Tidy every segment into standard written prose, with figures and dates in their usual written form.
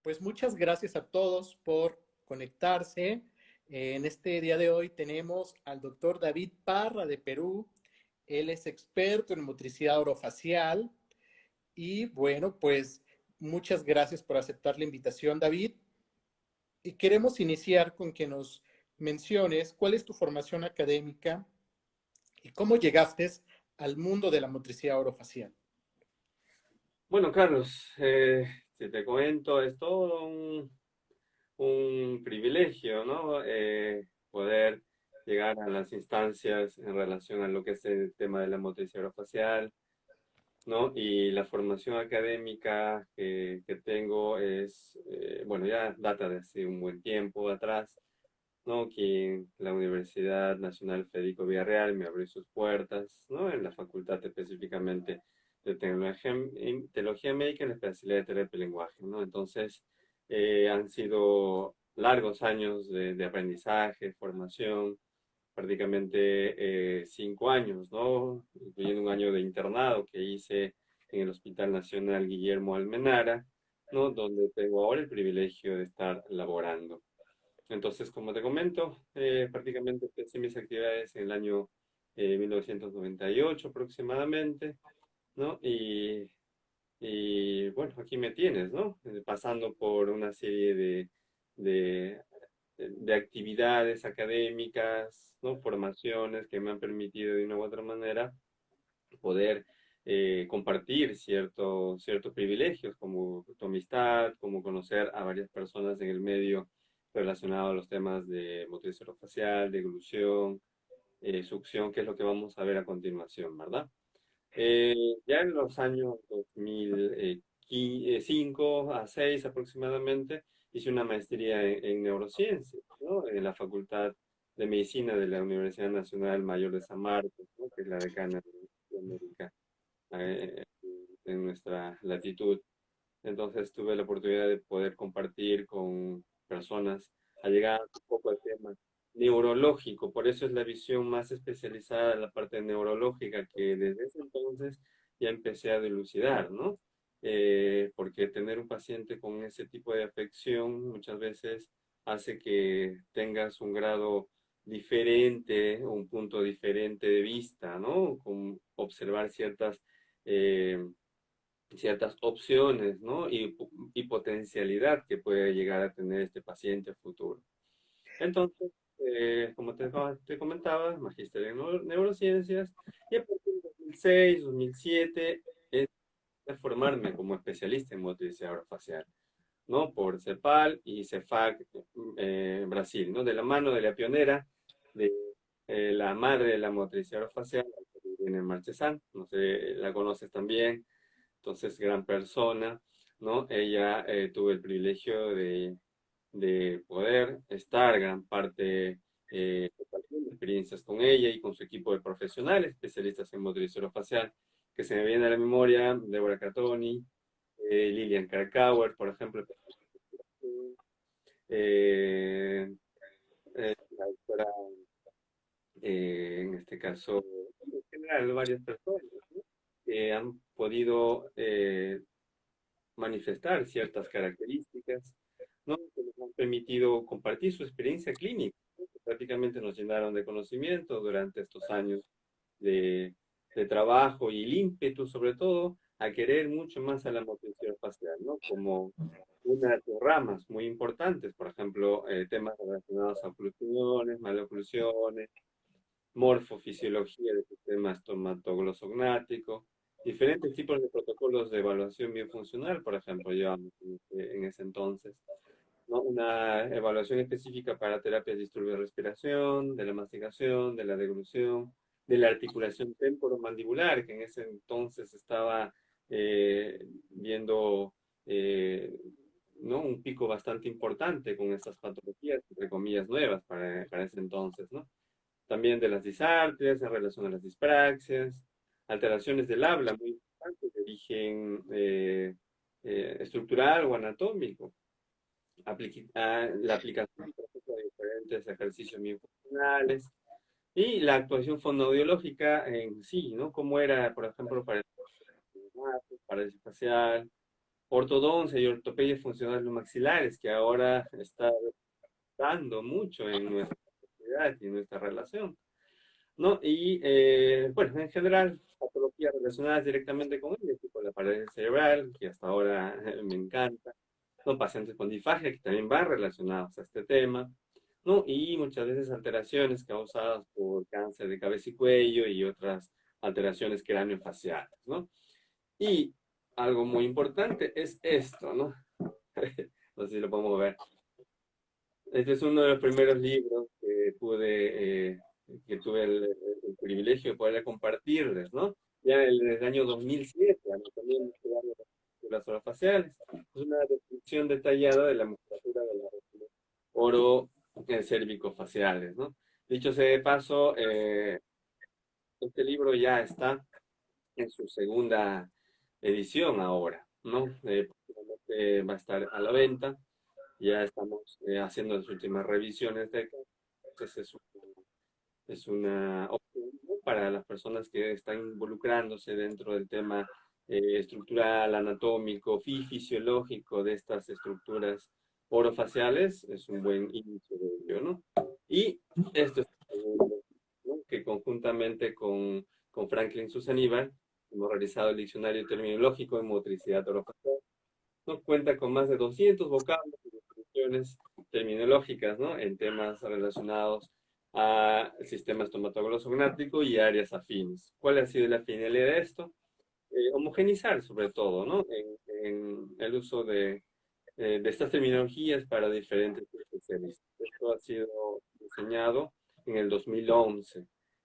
Pues muchas gracias a todos por conectarse. En este día de hoy tenemos al doctor David Parra de Perú. Él es experto en motricidad orofacial. Y bueno, pues muchas gracias por aceptar la invitación, David. Y queremos iniciar con que nos menciones cuál es tu formación académica y cómo llegaste al mundo de la motricidad orofacial. Bueno, Carlos, si te comento, es todo un privilegio, ¿no? Poder llegar a las instancias en relación a lo que es el tema de la motricidad orofacial, ¿no? Y la formación académica que tengo es, bueno, ya data de hace un buen tiempo atrás, ¿no? Que la Universidad Nacional Federico Villarreal me abrió sus puertas, ¿no? En la facultad específicamente de Teología Médica en la especialidad de terapia y lenguaje, ¿no? Entonces, han sido largos años de aprendizaje, formación, prácticamente 5 años, ¿no? Incluyendo un año de internado que hice en el Hospital Nacional Guillermo Almenara, ¿no? Donde tengo ahora el privilegio de estar laborando. Entonces, como te comento, prácticamente empecé mis actividades en el año 1998 aproximadamente, ¿no? Y bueno, aquí me tienes, ¿no? Pasando por una serie de, de actividades académicas, ¿no? Formaciones que me han permitido de una u otra manera poder compartir ciertos privilegios, como tu amistad, como conocer a varias personas en el medio relacionado a los temas de motriz orofacial, deglución, succión, que es lo que vamos a ver a continuación, ¿verdad? Ya en los años 2005 a 6 aproximadamente, hice una maestría en neurociencias, ¿no? En la Facultad de Medicina de la Universidad Nacional Mayor de San Marcos, ¿no? Que es la decana de América eh, en nuestra latitud. Entonces tuve la oportunidad de poder compartir con personas allegadas un poco al tema neurológico. Por eso es la visión más especializada en la parte neurológica que desde ese entonces ya empecé a dilucidar, ¿no? Porque tener un paciente con ese tipo de afección muchas veces hace que tengas un grado diferente, un punto diferente de vista, ¿no? Con observar eh, ciertas opciones, ¿no? Y potencialidad que puede llegar a tener este paciente a futuro. Entonces, como te comentaba, magíster en neurociencias, y a partir de 2006, 2007, de formarme como especialista en motricidad orofacial, ¿no? Por CEPAL y CEFAC Brasil, ¿no? De la mano de la pionera, de la madre de la motricidad orofacial, Irene Marchesán, no sé, la conoces también, entonces gran persona, ¿no? Ella tuvo el privilegio de poder estar gran parte compartiendo experiencias con ella y con su equipo de profesionales, especialistas en motricidad orofacial, que se me viene a la memoria, Deborah Catoni, Lilian Krakauer, por ejemplo, eh, la doctora, en este caso, en general, varias personas, ¿no? Que han podido manifestar ciertas características, ¿no? Que nos han permitido compartir su experiencia clínica, ¿no? Que prácticamente nos llenaron de conocimiento durante estos años de, de trabajo y el ímpetu, sobre todo, a querer mucho más a la motricidad facial, ¿no? Como una de sus ramas muy importantes, por ejemplo, temas relacionados a oclusiones, maloclusiones, morfofisiología del sistema estomatoglossognático, diferentes tipos de protocolos de evaluación biofuncional, por ejemplo, llevamos en ese entonces, ¿no? Una evaluación específica para terapias de disturbio de respiración, de la masticación, de la deglución, de la articulación temporomandibular, que en ese entonces estaba viendo eh, ¿no? Un pico bastante importante con estas patologías, entre comillas, nuevas para ese entonces, ¿no? También de las disartrias en relación a las dispraxias, alteraciones del habla muy importantes de origen estructural o anatómico, la aplicación por ejemplo, de diferentes ejercicios miofuncionales y la actuación fonoaudiológica en sí, ¿no? Cómo era, por ejemplo, para el parálisis facial, ortodoncia y ortopedia funcional maxilares, que ahora está dando mucho en nuestra sociedad y en nuestra relación, ¿no? Y bueno, en general, patologías relacionadas directamente con ello, tipo la parálisis cerebral, que hasta ahora me encanta, ¿no? Pacientes con disfagia, que también van relacionados a este tema, ¿no? Y muchas veces alteraciones causadas por cáncer de cabeza y cuello y otras alteraciones craneofaciales, ¿no? Y algo muy importante es esto, ¿no? No sé si lo podemos ver. Este es uno de los primeros libros que que tuve el privilegio de poder compartirles, ¿no? Ya en el año 2007, Anatomía Muscular de las orofaciales. Es una descripción detallada de la musculatura de las regiones oro cérvico-faciales, ¿no? Dicho sea de paso, este libro ya está en su segunda edición ahora, ¿no? Próximamente va a estar a la venta. Ya estamos haciendo las últimas revisiones de acá. Entonces es una opción, ¿no? Para las personas que están involucrándose dentro del tema estructural, anatómico, fisiológico de estas estructuras orofaciales. Es un buen inicio de ello, ¿no? Y esto es ¿no? Que conjuntamente con Franklin Susaníbal hemos realizado el diccionario terminológico de motricidad orofacial, ¿no? Cuenta con más de 200 vocablos y definiciones terminológicas, ¿no? En temas relacionados al sistema estomatoglossognático y áreas afines. ¿Cuál ha sido la finalidad de esto? Homogenizar sobre todo, ¿no? En el uso de estas terminologías para diferentes especialistas. Esto ha sido diseñado en el 2011.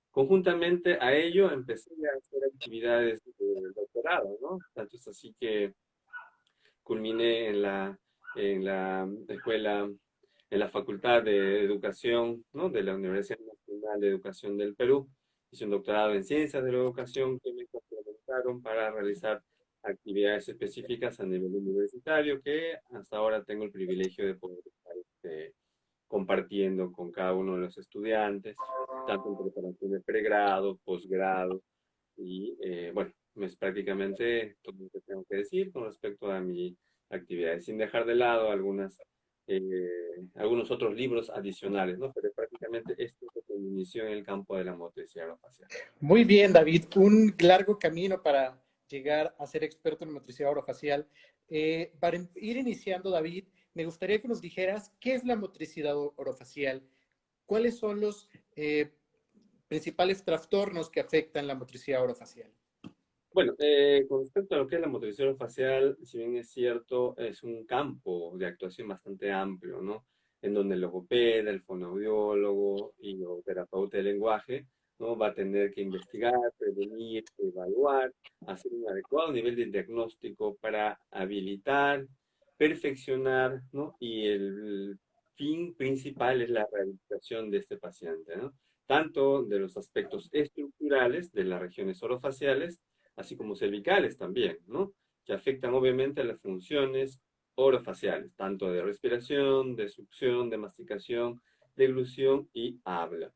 Conjuntamente a ello empecé a hacer actividades de doctorado, ¿no? Tanto es así que culminé en la escuela, en la Facultad de Educación, ¿no? De la Universidad Nacional de Educación del Perú. Hice un doctorado en Ciencias de la Educación que me complementaron para realizar actividades específicas a nivel universitario que hasta ahora tengo el privilegio de poder estar compartiendo con cada uno de los estudiantes, tanto en preparación de pregrado, posgrado, y bueno, es prácticamente todo lo que tengo que decir con respecto a mi actividad, sin dejar de lado eh, algunos otros libros adicionales, ¿no? Pero prácticamente esto es lo que me inició en el campo de la motricidad orofacial. Muy bien, David. Un largo camino para llegar a ser experto en motricidad orofacial. Para ir iniciando, David, me gustaría que nos dijeras qué es la motricidad orofacial, cuáles son los principales trastornos que afectan la motricidad orofacial. Bueno, con respecto a lo que es la motricidad orofacial, si bien es cierto, es un campo de actuación bastante amplio, ¿no? En donde el logopeda, el fonoaudiólogo y el terapeuta del lenguaje, ¿no? Va a tener que investigar, prevenir, evaluar, hacer un adecuado nivel de diagnóstico para habilitar, perfeccionar, ¿no? Y el fin principal es la rehabilitación de este paciente, ¿no? Tanto de los aspectos estructurales de las regiones orofaciales, así como cervicales también, ¿no? Que afectan obviamente a las funciones orofaciales, tanto de respiración, de succión, de masticación, deglución y habla,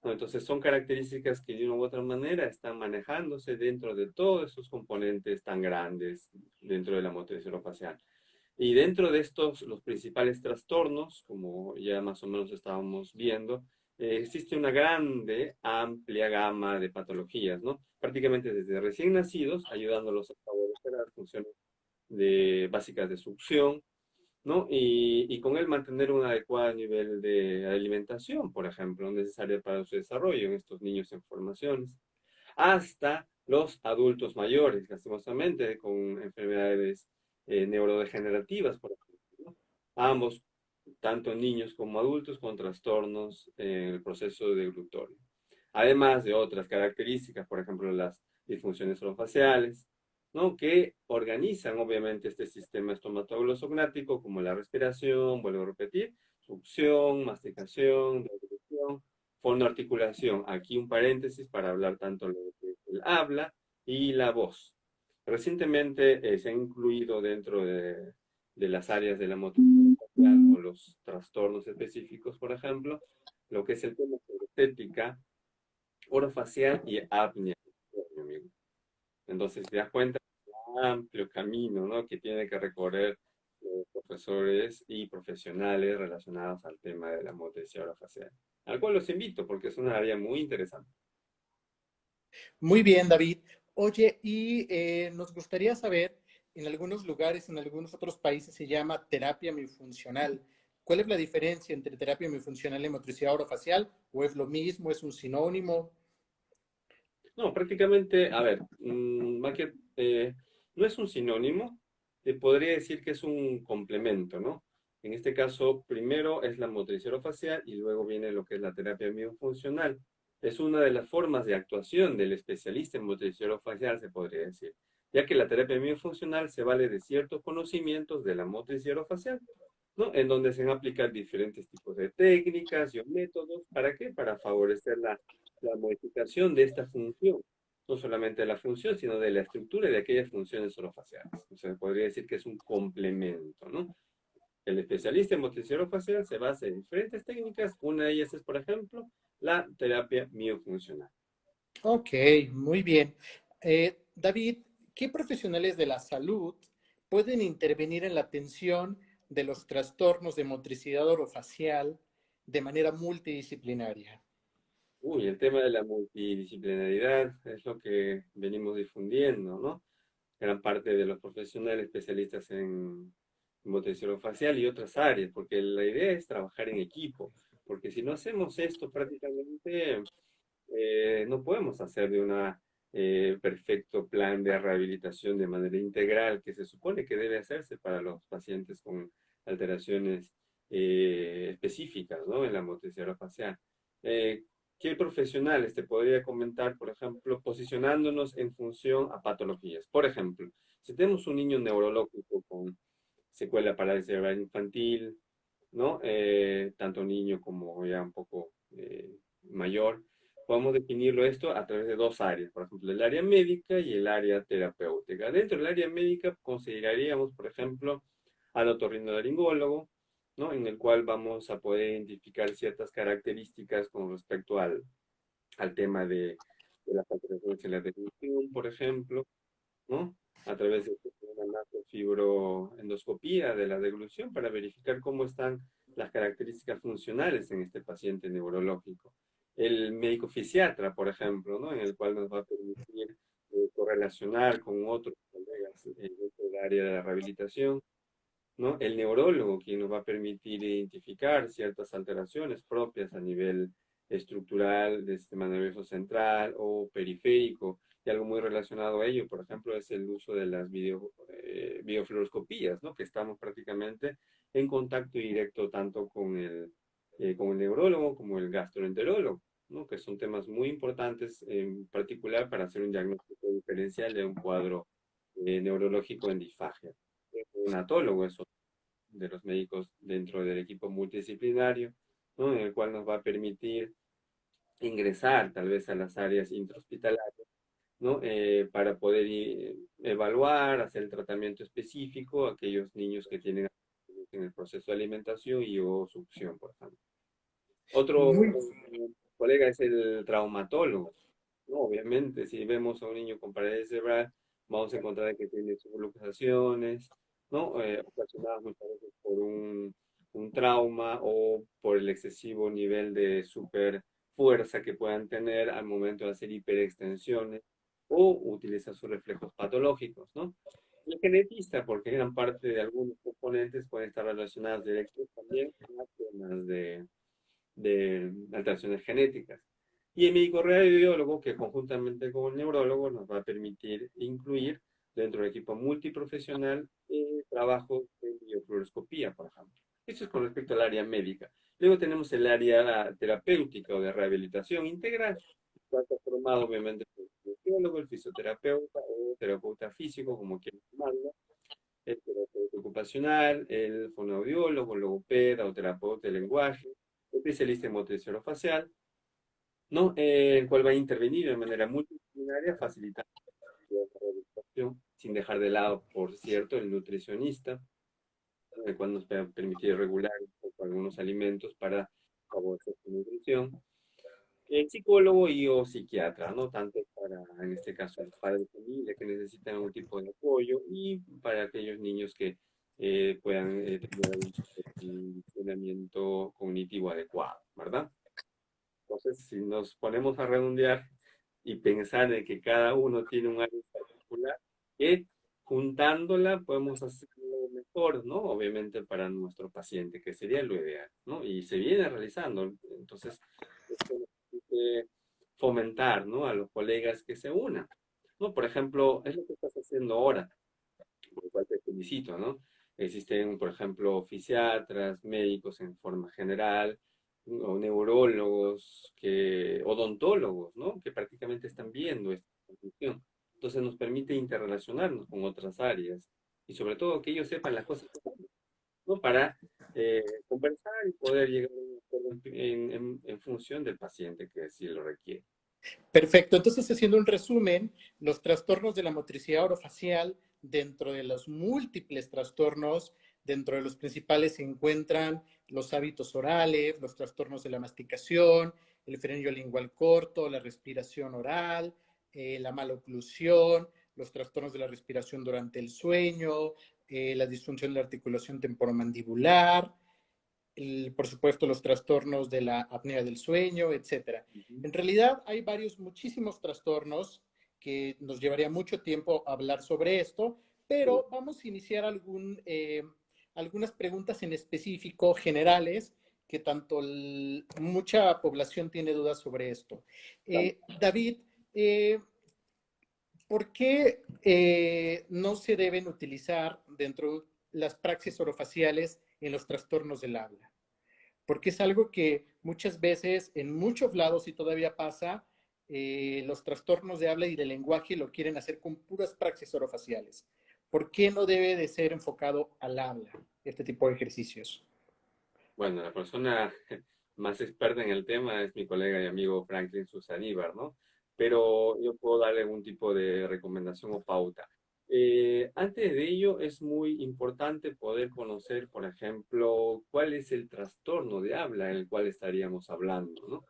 ¿no? Entonces son características que de una u otra manera están manejándose dentro de todos esos componentes tan grandes dentro de la motricidad orofacial. Y dentro de estos, los principales trastornos, como ya más o menos estábamos viendo, existe una grande, amplia gama de patologías, ¿no? Prácticamente desde recién nacidos, ayudándolos a favorecer las funciones básicas de succión, ¿no? Y con él mantener un adecuado nivel de alimentación, por ejemplo, necesaria para su desarrollo en estos niños en formaciones, hasta los adultos mayores, lastimosamente, con enfermedades neurodegenerativas, por ejemplo, ¿no? Ambos, tanto niños como adultos, con trastornos en el proceso de deglutorio. Además de otras características, por ejemplo, las disfunciones orofaciales, ¿no? Que organizan obviamente este sistema estomatoglossognático, como la respiración, vuelvo a repetir, succión, masticación, deglución, fonoarticulación. Aquí un paréntesis para hablar tanto lo que es el habla y la voz. Recientemente se ha incluido dentro de las áreas de la motricidad facial o los trastornos específicos, por ejemplo, lo que es el tema de estética, orofacial y apnea, mi amigo. Entonces te das cuenta, amplio camino, ¿no? Que tiene que recorrer profesores y profesionales relacionados al tema de la motricidad orofacial, al cual los invito porque es una área muy interesante. Muy bien, David. Oye, y nos gustaría saber, en algunos lugares, en algunos otros países se llama terapia miofuncional. ¿Cuál es la diferencia entre terapia miofuncional y motricidad orofacial? ¿O es lo mismo? ¿Es un sinónimo? No, prácticamente, a ver, no es un sinónimo, te podría decir que es un complemento, ¿no? En este caso, primero es la motricidad orofacial y luego viene lo que es la terapia miofuncional. Es una de las formas de actuación del especialista en motricidad orofacial, se podría decir, ya que la terapia miofuncional se vale de ciertos conocimientos de la motricidad orofacial, ¿no? En donde se van a aplicar diferentes tipos de técnicas y métodos. ¿Para qué? Para favorecer la modificación de esta función. No solamente de la función, sino de la estructura y de aquellas funciones orofaciales. O sea, podría decir que es un complemento, ¿no? El especialista en motricidad orofacial se basa en diferentes técnicas. Una de ellas es, por ejemplo, la terapia miofuncional. Ok, muy bien. David, ¿qué profesionales de la salud pueden intervenir en la atención de los trastornos de motricidad orofacial de manera multidisciplinaria? Uy, el tema de la multidisciplinaridad es lo que venimos difundiendo, ¿no? Gran parte de los profesionales especialistas en motricidad facial y otras áreas, porque la idea es trabajar en equipo, porque si no hacemos esto prácticamente no podemos hacer de un perfecto plan de rehabilitación de manera integral que se supone que debe hacerse para los pacientes con alteraciones específicas, ¿no? En la motricidad facial. Eh, ¿Qué profesionales te podría comentar, por ejemplo, posicionándonos en función a patologías? Por ejemplo, si tenemos un niño neurológico con secuela parálisis cerebral infantil, ¿no? Tanto niño como ya un poco mayor, podemos definirlo esto a través de dos áreas, por ejemplo, el área médica y el área terapéutica. Dentro del área médica consideraríamos, por ejemplo, al otorrinolaringólogo, ¿no? En el cual vamos a poder identificar ciertas características con respecto al tema de las alteraciones en la deglución, por ejemplo, ¿no? A través de una macrofibroendoscopía de la deglución para verificar cómo están las características funcionales en este paciente neurológico. El médico fisiatra, por ejemplo, ¿no? En el cual nos va a permitir correlacionar con otros colegas dentro del área de la rehabilitación, ¿no? El neurólogo, quien nos va a permitir identificar ciertas alteraciones propias a nivel estructural del sistema nervioso central o periférico. Y algo muy relacionado a ello, por ejemplo, es el uso de las biofluoroscopías, ¿no? Que estamos prácticamente en contacto directo tanto con el neurólogo como el gastroenterólogo, ¿no? Que son temas muy importantes, en particular para hacer un diagnóstico diferencial de un cuadro neurológico en disfagia. El neonatólogo es de los médicos dentro del equipo multidisciplinario, ¿no? En el cual nos va a permitir ingresar tal vez a las áreas intrahospitalarias, ¿no? Para poder evaluar, hacer el tratamiento específico a aquellos niños que tienen en el proceso de alimentación y o succión, por ejemplo. Otro Muy, colega es el traumatólogo, ¿no? Obviamente, si vemos a un niño con parálisis cerebral, vamos a encontrar que tiene subluxaciones, ¿no? Ocasionadas muchas veces por un trauma o por el excesivo nivel de super fuerza que puedan tener al momento de hacer hiperextensiones o utilizar sus reflejos patológicos, ¿no? El genetista, porque gran parte de algunos componentes pueden estar relacionados directos también con las temas de alteraciones genéticas. Y el médico radiólogo, que conjuntamente con el neurólogo nos va a permitir incluir dentro del equipo multiprofesional trabajos de biofluoroscopía, por ejemplo. Eso es con respecto al área médica. Luego tenemos el área terapéutica o de rehabilitación integral, que está formado obviamente por el kinesiólogo, el fisioterapeuta o terapeuta físico, como quieran llamarlo, el terapeuta ocupacional, el fonoaudiólogo, logopeda o terapeuta de lenguaje, especialista en motricidad facial, ¿no? El cual va a intervenir de manera multidisciplinaria, facilitando la rehabilitación, sin dejar de lado, por cierto, el nutricionista, el cual nos va a permitir regular un poco algunos alimentos para favorecer su nutrición. psicólogo y o psiquiatra, ¿no? Tanto para, en este caso, los padres de familia que necesitan algún tipo de apoyo y para aquellos niños que puedan tener algún tipo de funcionamiento cognitivo adecuado, ¿verdad? Entonces, si nos ponemos a redondear y pensar en que cada uno tiene un área particular, que juntándola podemos hacerlo mejor, ¿no? Obviamente para nuestro paciente, que sería lo ideal, ¿no? Y se viene realizando. Entonces, esto nos permite fomentar, ¿no? A los colegas que se unan, ¿no? Por ejemplo, es lo que estás haciendo ahora, por lo cual te felicito, ¿no? Existen, por ejemplo, fisiatras, médicos en forma general, o neurólogos, odontólogos, ¿no? Que prácticamente están viendo esta condición. Entonces nos permite interrelacionarnos con otras áreas y sobre todo que ellos sepan las cosas que hacemos, ¿no? Para conversar y poder llegar a un acuerdo en función del paciente que así lo requiere. Perfecto. Entonces, haciendo un resumen, los trastornos de la motricidad orofacial, dentro de los múltiples trastornos, dentro de los principales se encuentran los hábitos orales, los trastornos de la masticación, el frenillo lingual corto, la respiración oral, la maloclusión, los trastornos de la respiración durante el sueño, la disfunción de la articulación temporomandibular, por supuesto, los trastornos de la apnea del sueño, etcétera. Ujú. En realidad hay varios, muchísimos trastornos que nos llevaría mucho tiempo hablar sobre esto, Sí, pero vamos a iniciar algunas preguntas en específico generales que mucha población tiene dudas sobre esto. vale. David, ¿por qué no se deben utilizar dentro de las praxias orofaciales en los trastornos del habla? Porque es algo que muchas veces en muchos lados y todavía pasa, los trastornos de habla y de lenguaje lo quieren hacer con puras praxis orofaciales. ¿Por qué no debe de ser enfocado al habla este tipo de ejercicios? Bueno, la persona más experta en el tema es mi colega y amigo Franklin Susaníbar, ¿no? Pero yo puedo darle algún tipo de recomendación o pauta. Antes de ello, es muy importante poder conocer, por ejemplo, cuál es el trastorno de habla en el cual estaríamos hablando, ¿no?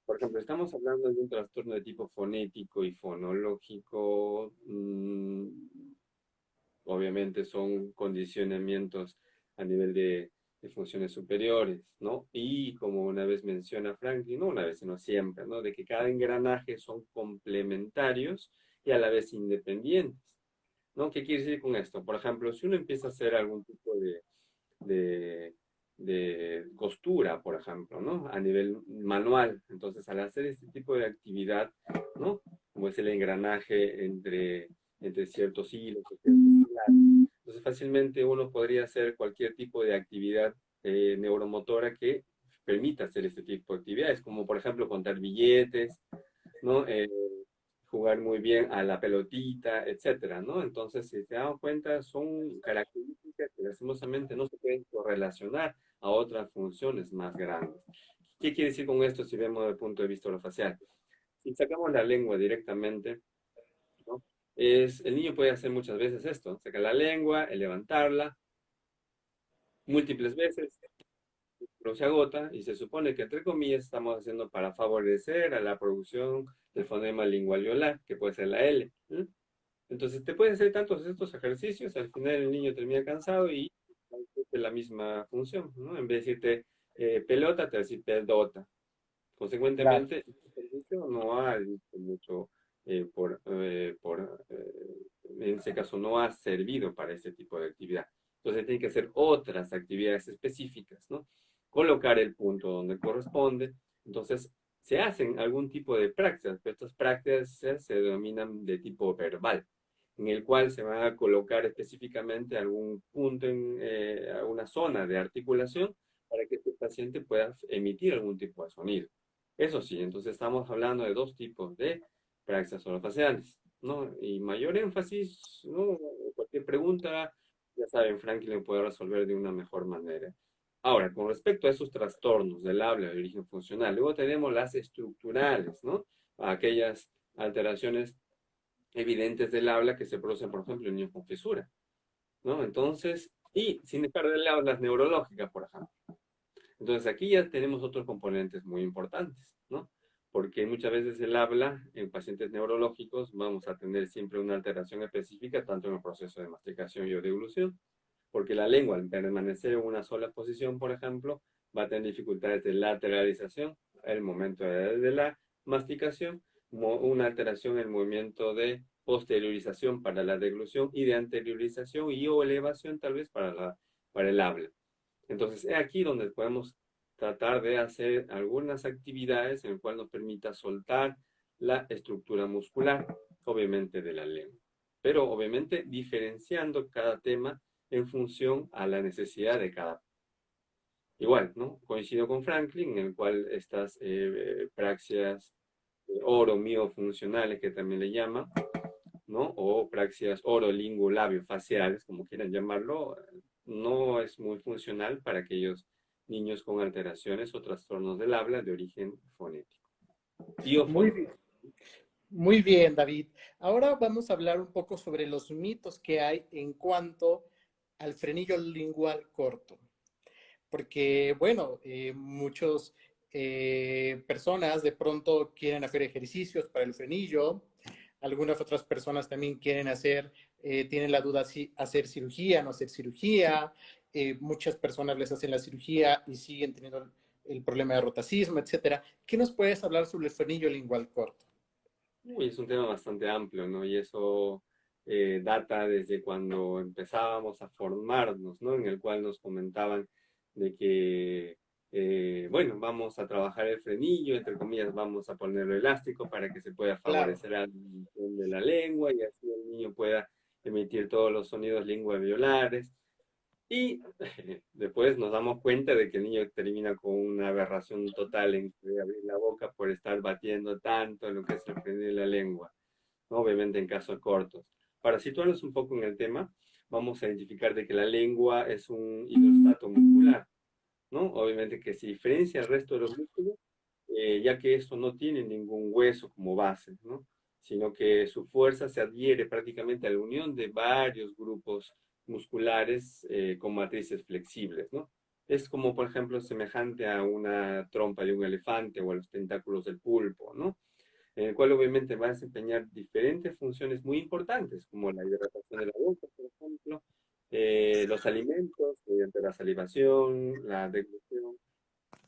Por ejemplo, estamos hablando de un trastorno de tipo fonético y fonológico. Obviamente son condicionamientos a nivel de funciones superiores, ¿no? Y como una vez menciona Franklin, no una vez, sino siempre, ¿no? De que cada engranaje son complementarios y a la vez independientes, ¿no? ¿Qué quiere decir con esto? Por ejemplo, si uno empieza a hacer algún tipo de, de costura, por ejemplo, ¿no? A nivel manual. Entonces, al hacer este tipo de actividad, ¿no? Como es el engranaje entre ciertos hilos, o ciertos pilares, entonces fácilmente uno podría hacer cualquier tipo de actividad neuromotora que permita hacer este tipo de actividades, como por ejemplo contar billetes, ¿no? Jugar muy bien a la pelotita, etcétera, ¿no? Entonces, si se dan cuenta, son características que lastimosamente no se pueden correlacionar a otras funciones más grandes. ¿Qué quiere decir con esto si vemos desde el punto de vista orofacial? Si sacamos la lengua directamente, ¿no? El niño puede hacer muchas veces esto, sacar la lengua, el levantarla múltiples veces, pero se agota y se supone que entre comillas estamos haciendo para favorecer a la producción del fonema lingual que puede ser la L. ¿Eh? Entonces, te pueden hacer tantos estos ejercicios, al final el niño termina cansado y hace la misma función, ¿no? En vez de decirte pelota, te va a decir pelota. Claro. Consecuentemente, este ejercicio no ha visto mucho, en ese caso, no ha servido para ese tipo de actividad. Entonces, tiene que hacer otras actividades específicas, ¿no? Colocar el punto donde corresponde. Entonces, se hacen algún tipo de prácticas, pero estas prácticas se denominan de tipo verbal, en el cual se va a colocar específicamente algún punto alguna zona de articulación para que este paciente pueda emitir algún tipo de sonido. Eso sí, entonces estamos hablando de dos tipos de prácticas orofaciales, ¿no? Y mayor énfasis, ¿no? Cualquier pregunta, ya saben, Franklin lo puede resolver de una mejor manera. Ahora, con respecto a esos trastornos del habla de origen funcional, luego tenemos las estructurales, ¿no? Aquellas alteraciones evidentes del habla que se producen, por ejemplo, en niños con fisura, ¿no? Entonces, y sin dejar de lado las neurológicas, por ejemplo. Entonces aquí ya tenemos otros componentes muy importantes, ¿no? ¿Por porque muchas veces el habla en pacientes neurológicos vamos a tener siempre una alteración específica, tanto en el proceso de masticación y o deglución, porque la lengua, al permanecer en una sola posición, por ejemplo, va a tener dificultades de lateralización el momento de la masticación, una alteración en el movimiento de posteriorización para la deglución y de anteriorización y o elevación tal vez para el habla. Entonces, es aquí donde podemos tratar de hacer algunas actividades en el cual nos permita soltar la estructura muscular, obviamente de la lengua, pero obviamente diferenciando cada tema en función a la necesidad de cada. Igual, ¿no? Coincido con Franklin, en el cual estas praxias oro-miofuncionales, que también le llama, ¿no? O praxias oro-lingo-labio-faciales, como quieran llamarlo, no es muy funcional para aquellos niños con alteraciones o trastornos del habla de origen fonético. Muy Biofon. bien, muy bien, David. Ahora vamos a hablar un poco sobre los mitos que hay en cuanto al frenillo lingual corto. Porque, bueno, muchas personas de pronto quieren hacer ejercicios para el frenillo, algunas otras personas también quieren hacer, tienen la duda si hacer cirugía, no hacer cirugía, muchas personas les hacen la cirugía y siguen teniendo el problema de rotacismo, etcétera. ¿Qué nos puedes hablar sobre el frenillo lingual corto? Uy, es un tema bastante amplio, ¿no? Y eso data desde cuando empezábamos a formarnos, ¿no? En el cual nos comentaban de que, bueno, vamos a trabajar el frenillo, entre comillas, vamos a ponerlo elástico para que se pueda Claro, favorecer la emisión de la lengua y así el niño pueda emitir todos los sonidos linguaviolares. Y después nos damos cuenta de que el niño termina con una aberración total en abrir la boca por estar batiendo tanto en lo que es el freno de la lengua, ¿no? Obviamente en casos cortos. Para situarnos un poco en el tema, vamos a identificar de que la lengua es un hidrostato muscular, ¿no? Obviamente que se diferencia del resto de los músculos, ya que esto no tiene ningún hueso como base, ¿no? Sino que su fuerza se adhiere prácticamente a la unión de varios grupos musculares con matrices flexibles, ¿no? Es como, por ejemplo, semejante a una trompa de un elefante o a los tentáculos del pulpo, ¿no? En el cual obviamente va a desempeñar diferentes funciones muy importantes, como la hidratación de la boca, por ejemplo, los alimentos, mediante la salivación, la deglución,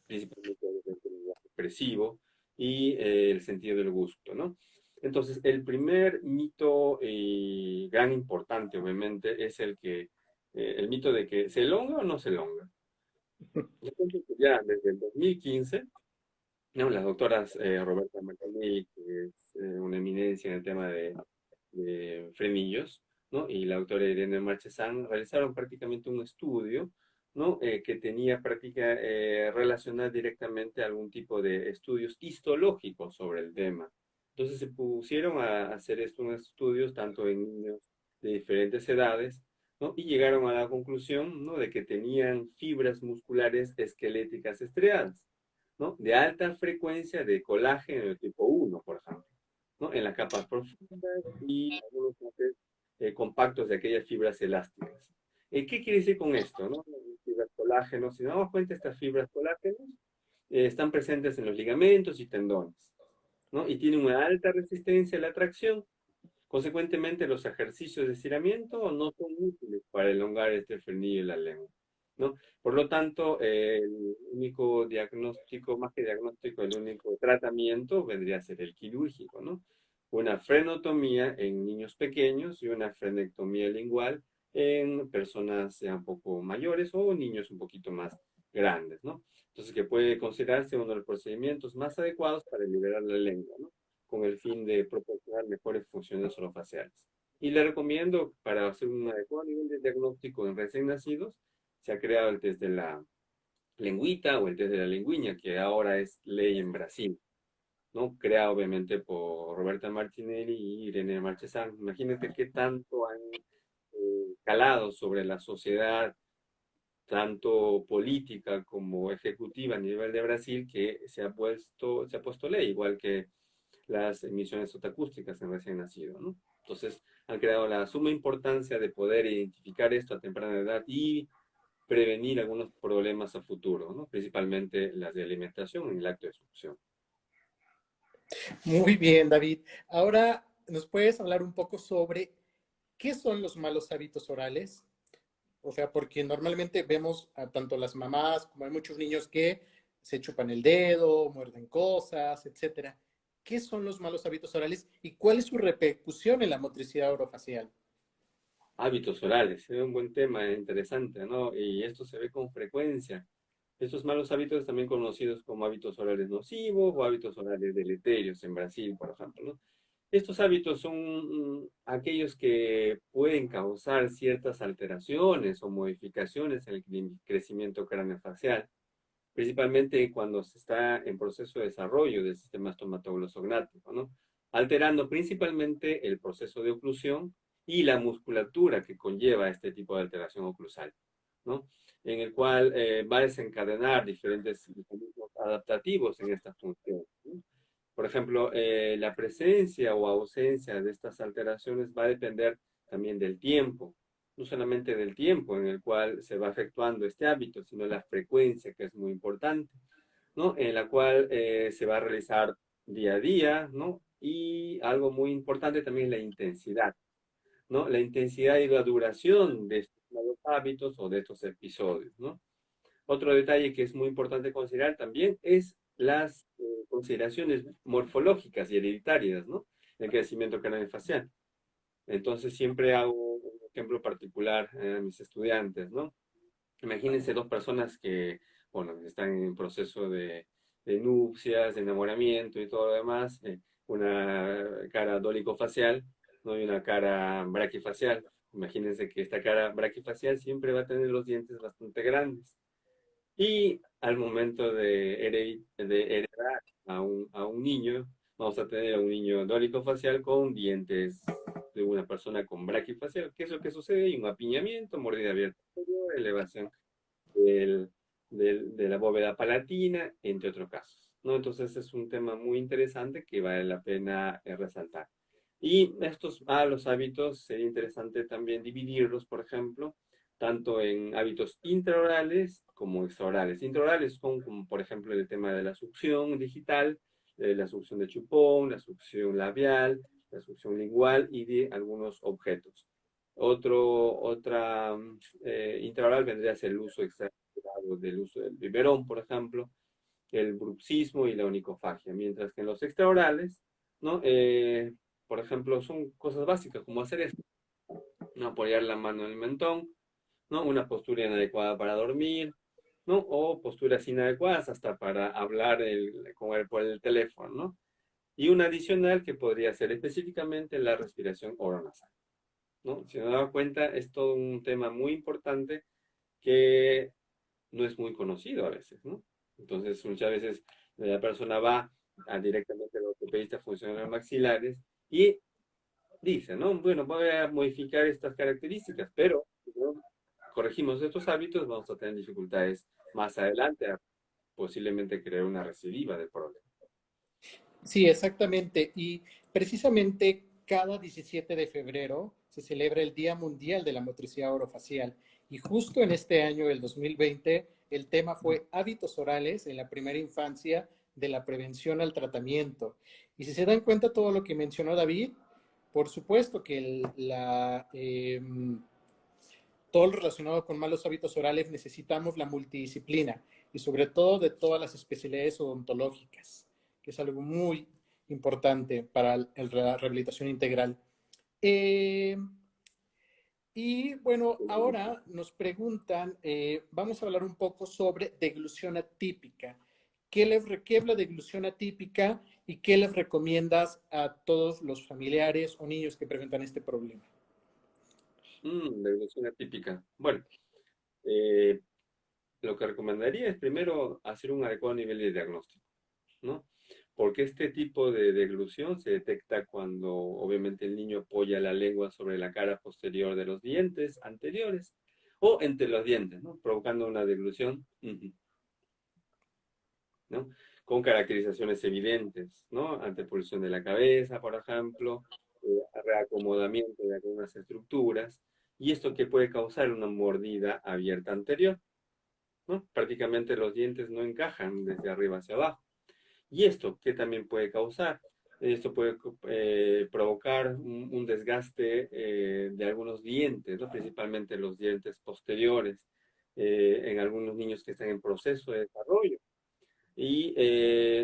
principalmente obviamente el lenguaje expresivo y el sentido del gusto, ¿no? Entonces, el primer mito gran importante, obviamente, es el mito de que se elonga o no se elonga. Yo pienso que ya desde el 2015, ¿no? Las doctoras Roberta McConnell, que es una eminencia en el tema de frenillos, ¿no? Y la doctora Irene Marchesán realizaron prácticamente un estudio, ¿no? Que tenía práctica relacionada directamente a algún tipo de estudios histológicos sobre el tema. Entonces se pusieron a hacer estos estudios tanto en niños de diferentes edades, ¿no? Y llegaron a la conclusión, ¿no? De que tenían fibras musculares esqueléticas estriadas, ¿no? De alta frecuencia de colágeno de tipo 1, por ejemplo, ¿no? En las capas profundas y algunos bloques compactos de aquellas fibras elásticas. ¿Qué quiere decir con esto, no? Fibras colágeno, si nos damos cuenta, estas fibras colágenos están presentes en los ligamentos y tendones, ¿no? Y tienen una alta resistencia a la tracción. Consecuentemente, los ejercicios de estiramiento no son útiles para elongar este frenillo en la lengua, ¿no? Por lo tanto, el único diagnóstico, más que diagnóstico, el único tratamiento vendría a ser el quirúrgico, ¿no? Una frenotomía en niños pequeños y una frenectomía lingual en personas ya un poco mayores o niños un poquito más grandes, ¿no? Entonces, que puede considerarse uno de los procedimientos más adecuados para liberar la lengua, ¿no? Con el fin de proporcionar mejores funciones orofaciales. Y le recomiendo, para hacer un adecuado nivel de diagnóstico en recién nacidos, se ha creado el test de la lengüita o el test de la lengüiña, que ahora es ley en Brasil, ¿no? Creado obviamente por Roberta Martinelli y Irene Marchesán. Imagínate qué tanto han calado sobre la sociedad, tanto política como ejecutiva a nivel de Brasil, que se ha puesto ley, igual que las emisiones acústicas en recién nacido, ¿no? Entonces, han creado la suma importancia de poder identificar esto a temprana edad y prevenir algunos problemas a futuro, ¿no? Principalmente las de alimentación en el acto de succión. Muy bien, David. Ahora, ¿nos puedes hablar un poco sobre qué son los malos hábitos orales? O sea, porque normalmente vemos a tanto las mamás como hay muchos niños que se chupan el dedo, muerden cosas, etcétera. ¿Qué son los malos hábitos orales y cuál es su repercusión en la motricidad orofacial? Hábitos orales, es un buen tema, interesante, ¿no? Y esto se ve con frecuencia. Estos malos hábitos también conocidos como hábitos orales nocivos o hábitos orales deleterios en Brasil, por ejemplo, ¿no? Estos hábitos son aquellos que pueden causar ciertas alteraciones o modificaciones en el crecimiento craneofacial, principalmente cuando se está en proceso de desarrollo del sistema estomatoglossognático, ¿no? Alterando principalmente el proceso de oclusión y la musculatura que conlleva este tipo de alteración oclusal, ¿no? En el cual va a desencadenar diferentes mecanismos adaptativos en esta función, ¿no? Por ejemplo, la presencia o ausencia de estas alteraciones va a depender también del tiempo, no solamente del tiempo en el cual se va efectuando este hábito, sino la frecuencia, que es muy importante, ¿no? En la cual se va a realizar día a día, ¿no? Y algo muy importante también es la intensidad, ¿no? La intensidad y la duración de estos malos hábitos o de estos episodios, ¿no? Otro detalle que es muy importante considerar también es las consideraciones morfológicas y hereditarias, ¿no? El crecimiento craneofacial. Entonces siempre hago un ejemplo particular a mis estudiantes, ¿no? Imagínense dos personas que, bueno, están en proceso de nupcias, de enamoramiento y todo lo demás, una cara dólico-facial, ¿no? Y una cara braquifacial. Imagínense que esta cara braquifacial siempre va a tener los dientes bastante grandes. Y al momento de heredar a un niño, vamos a tener a un niño dólico-facial con dientes de una persona con braquifacial. ¿Qué es lo que sucede? Y un apiñamiento, mordida abierta, elevación del, de la bóveda palatina, entre otros casos, ¿no? Entonces es un tema muy interesante que vale la pena resaltar. Y estos malos hábitos sería interesante también dividirlos, por ejemplo, tanto en hábitos intraorales como extraorales. Intraorales son como, por ejemplo, el tema de la succión digital, la succión de chupón, la succión labial, la succión lingual y de algunos objetos. Otra intraoral vendría a ser el uso exagerado del uso del biberón, por ejemplo, el bruxismo y la onicofagia, mientras que en los extraorales, ¿no? Por ejemplo, son cosas básicas como hacer esto, ¿no? Apoyar la mano en el mentón, ¿no? Una postura inadecuada para dormir, ¿no? O posturas inadecuadas hasta para hablar por el teléfono, ¿no? Y una adicional que podría ser específicamente la respiración oronasal, ¿no? Si nos damos cuenta, es todo un tema muy importante que no es muy conocido a veces, ¿no? Entonces, muchas veces la persona va directamente al ortopedista funcional maxilares y dice, ¿no? Bueno, voy a modificar estas características, pero si no corregimos estos hábitos, vamos a tener dificultades más adelante a posiblemente crear una recidiva del problema. Sí, exactamente. Y precisamente cada 17 de febrero se celebra el Día Mundial de la Motricidad Orofacial. Y justo en este año, el 2020, el tema fue hábitos orales en la primera infancia de la prevención al tratamiento. Y si se dan cuenta todo lo que mencionó David, por supuesto que todo lo relacionado con malos hábitos orales necesitamos la multidisciplina y sobre todo de todas las especialidades odontológicas, que es algo muy importante para la rehabilitación integral. Eh, y bueno, ahora nos preguntan, vamos a hablar un poco sobre deglución atípica. ¿Qué es la deglución atípica y qué les recomiendas a todos los familiares o niños que presentan este problema? Deglución atípica. Bueno, eh, lo que recomendaría es primero hacer un adecuado nivel de diagnóstico, ¿no? Porque este tipo de deglución se detecta cuando obviamente el niño apoya la lengua sobre la cara posterior de los dientes anteriores o entre los dientes, ¿no? Provocando una deglución, ¿no? Con caracterizaciones evidentes, ¿no? Antepulsión de la cabeza, por ejemplo, reacomodamiento de algunas estructuras, y esto que puede causar una mordida abierta anterior, ¿no? Prácticamente los dientes no encajan desde arriba hacia abajo. ¿Y esto qué también puede causar? Esto puede provocar un desgaste de algunos dientes, ¿no? Principalmente los dientes posteriores, en algunos niños que están en proceso de desarrollo. Y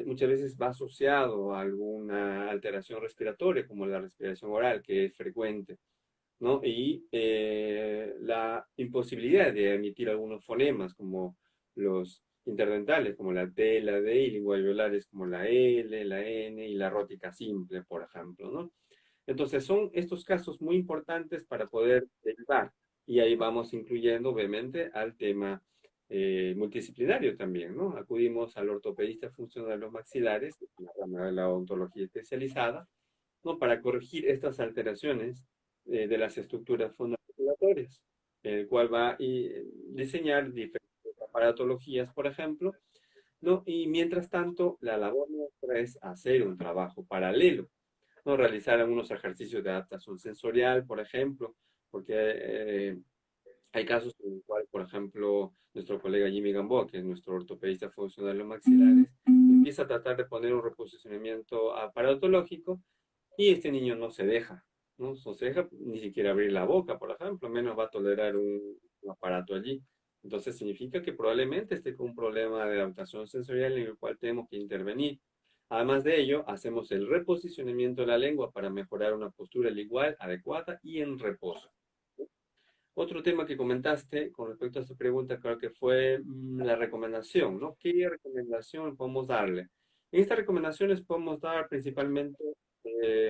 muchas veces va asociado a alguna alteración respiratoria, como la respiración oral, que es frecuente, ¿no? Y la imposibilidad de emitir algunos fonemas, como los interdentales, como la T, la D, y lingoalveolares, como la L, la N y la rótica simple, por ejemplo, ¿no? Entonces, son estos casos muy importantes para poder derivar. Y ahí vamos incluyendo, obviamente, al tema multidisciplinario también, ¿no? Acudimos al ortopedista funcional de los maxilares, la rama de la odontología especializada, ¿no? Para corregir estas alteraciones de las estructuras fondoarticulatorias, el cual va a diseñar diferentes aparatologías, por ejemplo, ¿no? Y mientras tanto, la labor nuestra es hacer un trabajo paralelo, ¿no? Realizar algunos ejercicios de adaptación sensorial, por ejemplo, porque hay casos en los cuales, por ejemplo, nuestro colega Jimmy Gamboa, que es nuestro ortopedista funcional de los maxilares, empieza a tratar de poner un reposicionamiento aparatológico y este niño no se deja, ¿no? No se deja ni siquiera abrir la boca, por ejemplo, menos va a tolerar un aparato allí. Entonces significa que probablemente esté con un problema de adaptación sensorial en el cual tenemos que intervenir. Además de ello, hacemos el reposicionamiento de la lengua para mejorar una postura lingual adecuada y en reposo. Otro tema que comentaste con respecto a esta pregunta, creo que fue la recomendación, ¿no? ¿Qué recomendación podemos darle? En estas recomendaciones podemos dar principalmente,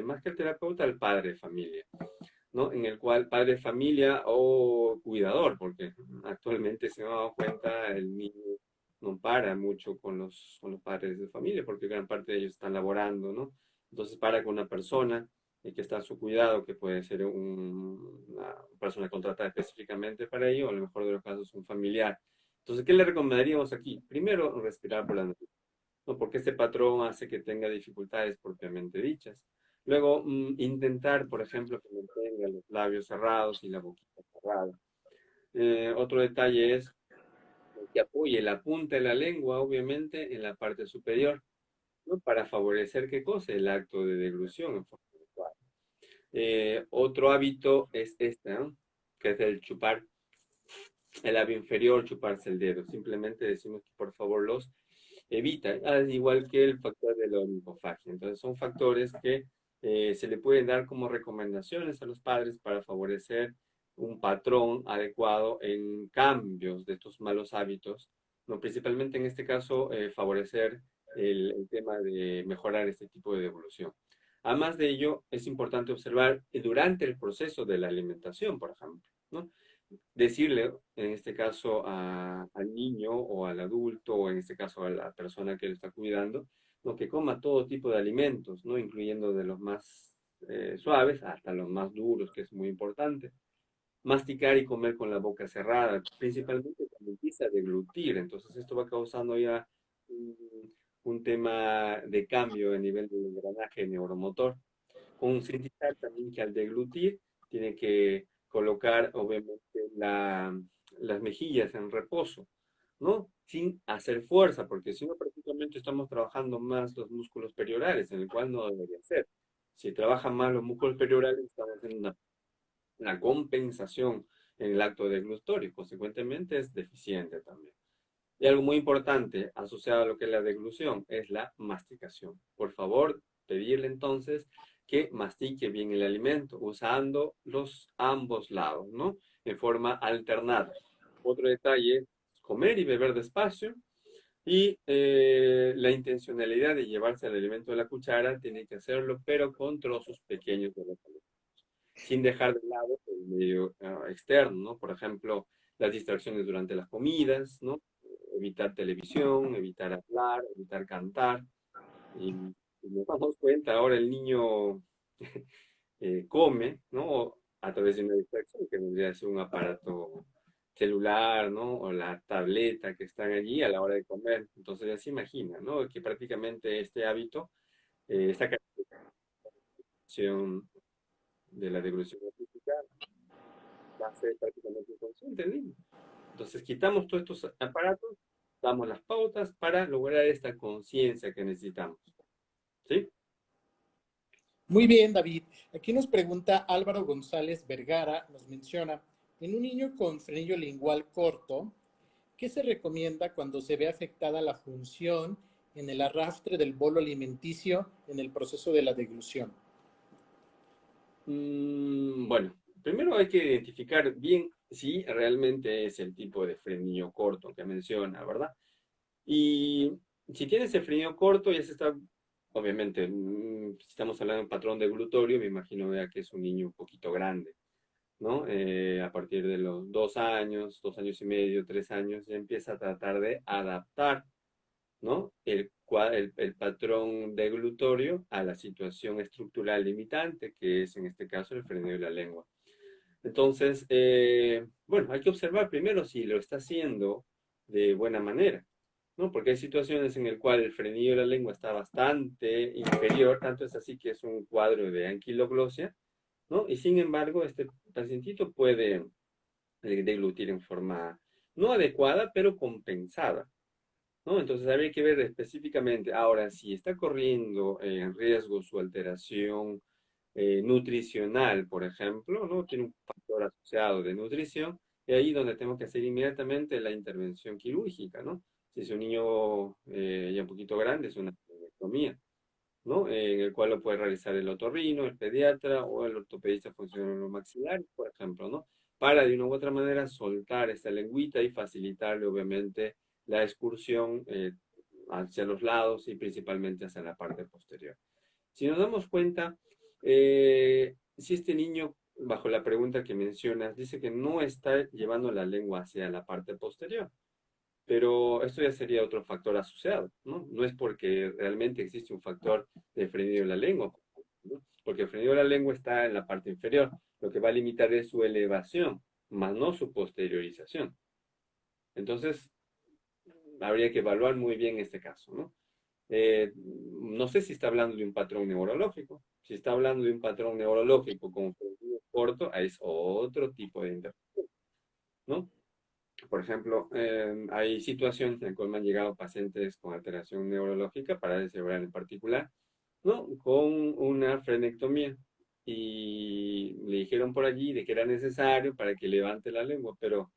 más que el terapeuta, al padre de familia, ¿no? En el cual padre de familia o cuidador, porque actualmente se me ha dado cuenta, el niño no para mucho con los padres de familia, porque gran parte de ellos están laborando, ¿no? Entonces para con una persona que está a su cuidado, que puede ser una persona contratada específicamente para ello, o a lo mejor de los casos un familiar. Entonces, ¿qué le recomendaríamos aquí? Primero, respirar por la nariz, ¿no? Porque este patrón hace que tenga dificultades propiamente dichas. Luego, intentar, por ejemplo, que mantenga los labios cerrados y la boquita cerrada. Otro detalle es que apoye la punta de la lengua, obviamente, en la parte superior, ¿no? Para favorecer, ¿qué cosa? El acto de deglución en forma adecuada. Otro hábito es este, ¿no? Que es el chupar el labio inferior, chuparse el dedo. Simplemente decimos que por favor los evita, al igual que el factor de la onicofagia. Entonces son factores que se le pueden dar como recomendaciones a los padres para favorecer un patrón adecuado en cambios de estos malos hábitos, ¿no? Principalmente en este caso favorecer el tema de mejorar este tipo de devolución. Además de ello, es importante observar durante el proceso de la alimentación, por ejemplo, ¿no? Decirle, en este caso, al niño o al adulto, o en este caso a la persona que lo está cuidando, ¿no? Que coma todo tipo de alimentos, ¿no? Incluyendo de los más suaves hasta los más duros, que es muy importante. Masticar y comer con la boca cerrada, principalmente cuando empieza a deglutir. Entonces esto va causando ya un tema de cambio a nivel del engranaje neuromotor. Concientizar también que al deglutir tiene que colocar obviamente las mejillas en reposo, ¿no? Sin hacer fuerza, porque si no prácticamente estamos trabajando más los músculos periorales, en el cual no debería ser. Si trabajan más los músculos periorales, estamos haciendo una compensación en el acto deglutorio, consecuentemente es deficiente también. Y algo muy importante asociado a lo que es la deglución es la masticación. Por favor, pedirle entonces que mastique bien el alimento usando los ambos lados, ¿no? En forma alternada. Otro detalle es comer y beber despacio y la intencionalidad de llevarse el alimento de la cuchara tiene que hacerlo, pero con trozos pequeños de los alimentos, sin dejar de lado el medio externo, ¿no? Por ejemplo, las distracciones durante las comidas, ¿no? Evitar televisión, evitar hablar, evitar cantar. Y nos damos cuenta, ahora el niño come, ¿no? A través de una distracción, que vendría a ser un aparato celular, ¿no? O la tableta que están allí a la hora de comer. Entonces ya se imagina, ¿no? Que prácticamente este hábito, esta caracterización de la devolución artística va a ser prácticamente inconsciente el niño. Entonces quitamos todos estos aparatos damos las pautas para lograr esta conciencia que necesitamos. ¿Sí? Muy bien, David. Aquí nos pregunta Álvaro González Vergara, nos menciona, en un niño con frenillo lingual corto, ¿qué se recomienda cuando se ve afectada la función en el arrastre del bolo alimenticio en el proceso de la deglución? Bueno, primero hay que identificar bien si realmente es el tipo de frenillo corto que menciona, ¿verdad? Y si tienes el frenillo corto, ya se está, obviamente, si estamos hablando de un patrón deglutorio, me imagino ya que es un niño un poquito grande, ¿no? A partir de los 2 años y medio, 3 años, ya empieza a tratar de adaptar, ¿no? El patrón deglutorio a la situación estructural limitante, que es en este caso el frenillo de la lengua. Entonces, bueno, hay que observar primero si lo está haciendo de buena manera, ¿no? Porque hay situaciones en las cuales el frenillo de la lengua está bastante inferior, tanto es así que es un cuadro de anquiloglosia, ¿no? Y sin embargo, este pacientito puede deglutir en forma no adecuada, pero compensada, ¿no? Entonces habría que ver específicamente, ahora, si está corriendo en riesgo su alteración nutricional, por ejemplo, ¿no? Tiene un factor asociado de nutrición, y ahí donde tengo que hacer inmediatamente la intervención quirúrgica, ¿no? Si es un niño ya un poquito grande, es una ectomía, ¿no? En el cual lo puede realizar el otorrino, el pediatra o el ortopedista funcional maxilar, por ejemplo, ¿no? Para de una u otra manera soltar esta lengüita y facilitarle, obviamente, la excursión hacia los lados y principalmente hacia la parte posterior. Si nos damos cuenta, si este niño, bajo la pregunta que mencionas, dice que no está llevando la lengua hacia la parte posterior, pero esto ya sería otro factor asociado, ¿no? No es porque realmente existe un factor de frenillo de la lengua, ¿no? Porque el frenillo de la lengua está en la parte inferior. Lo que va a limitar es su elevación, más no su posteriorización. Entonces, habría que evaluar muy bien este caso, ¿no? No sé si está hablando de un patrón neurológico. Si está hablando de un patrón neurológico con frenillo corto, es otro tipo de intervención, ¿no? Por ejemplo, hay situaciones en las cuales me han llegado pacientes con alteración neurológica, parálisis cerebral en particular, ¿no? Con una frenectomía. Y le dijeron por allí de que era necesario para que levante la lengua, pero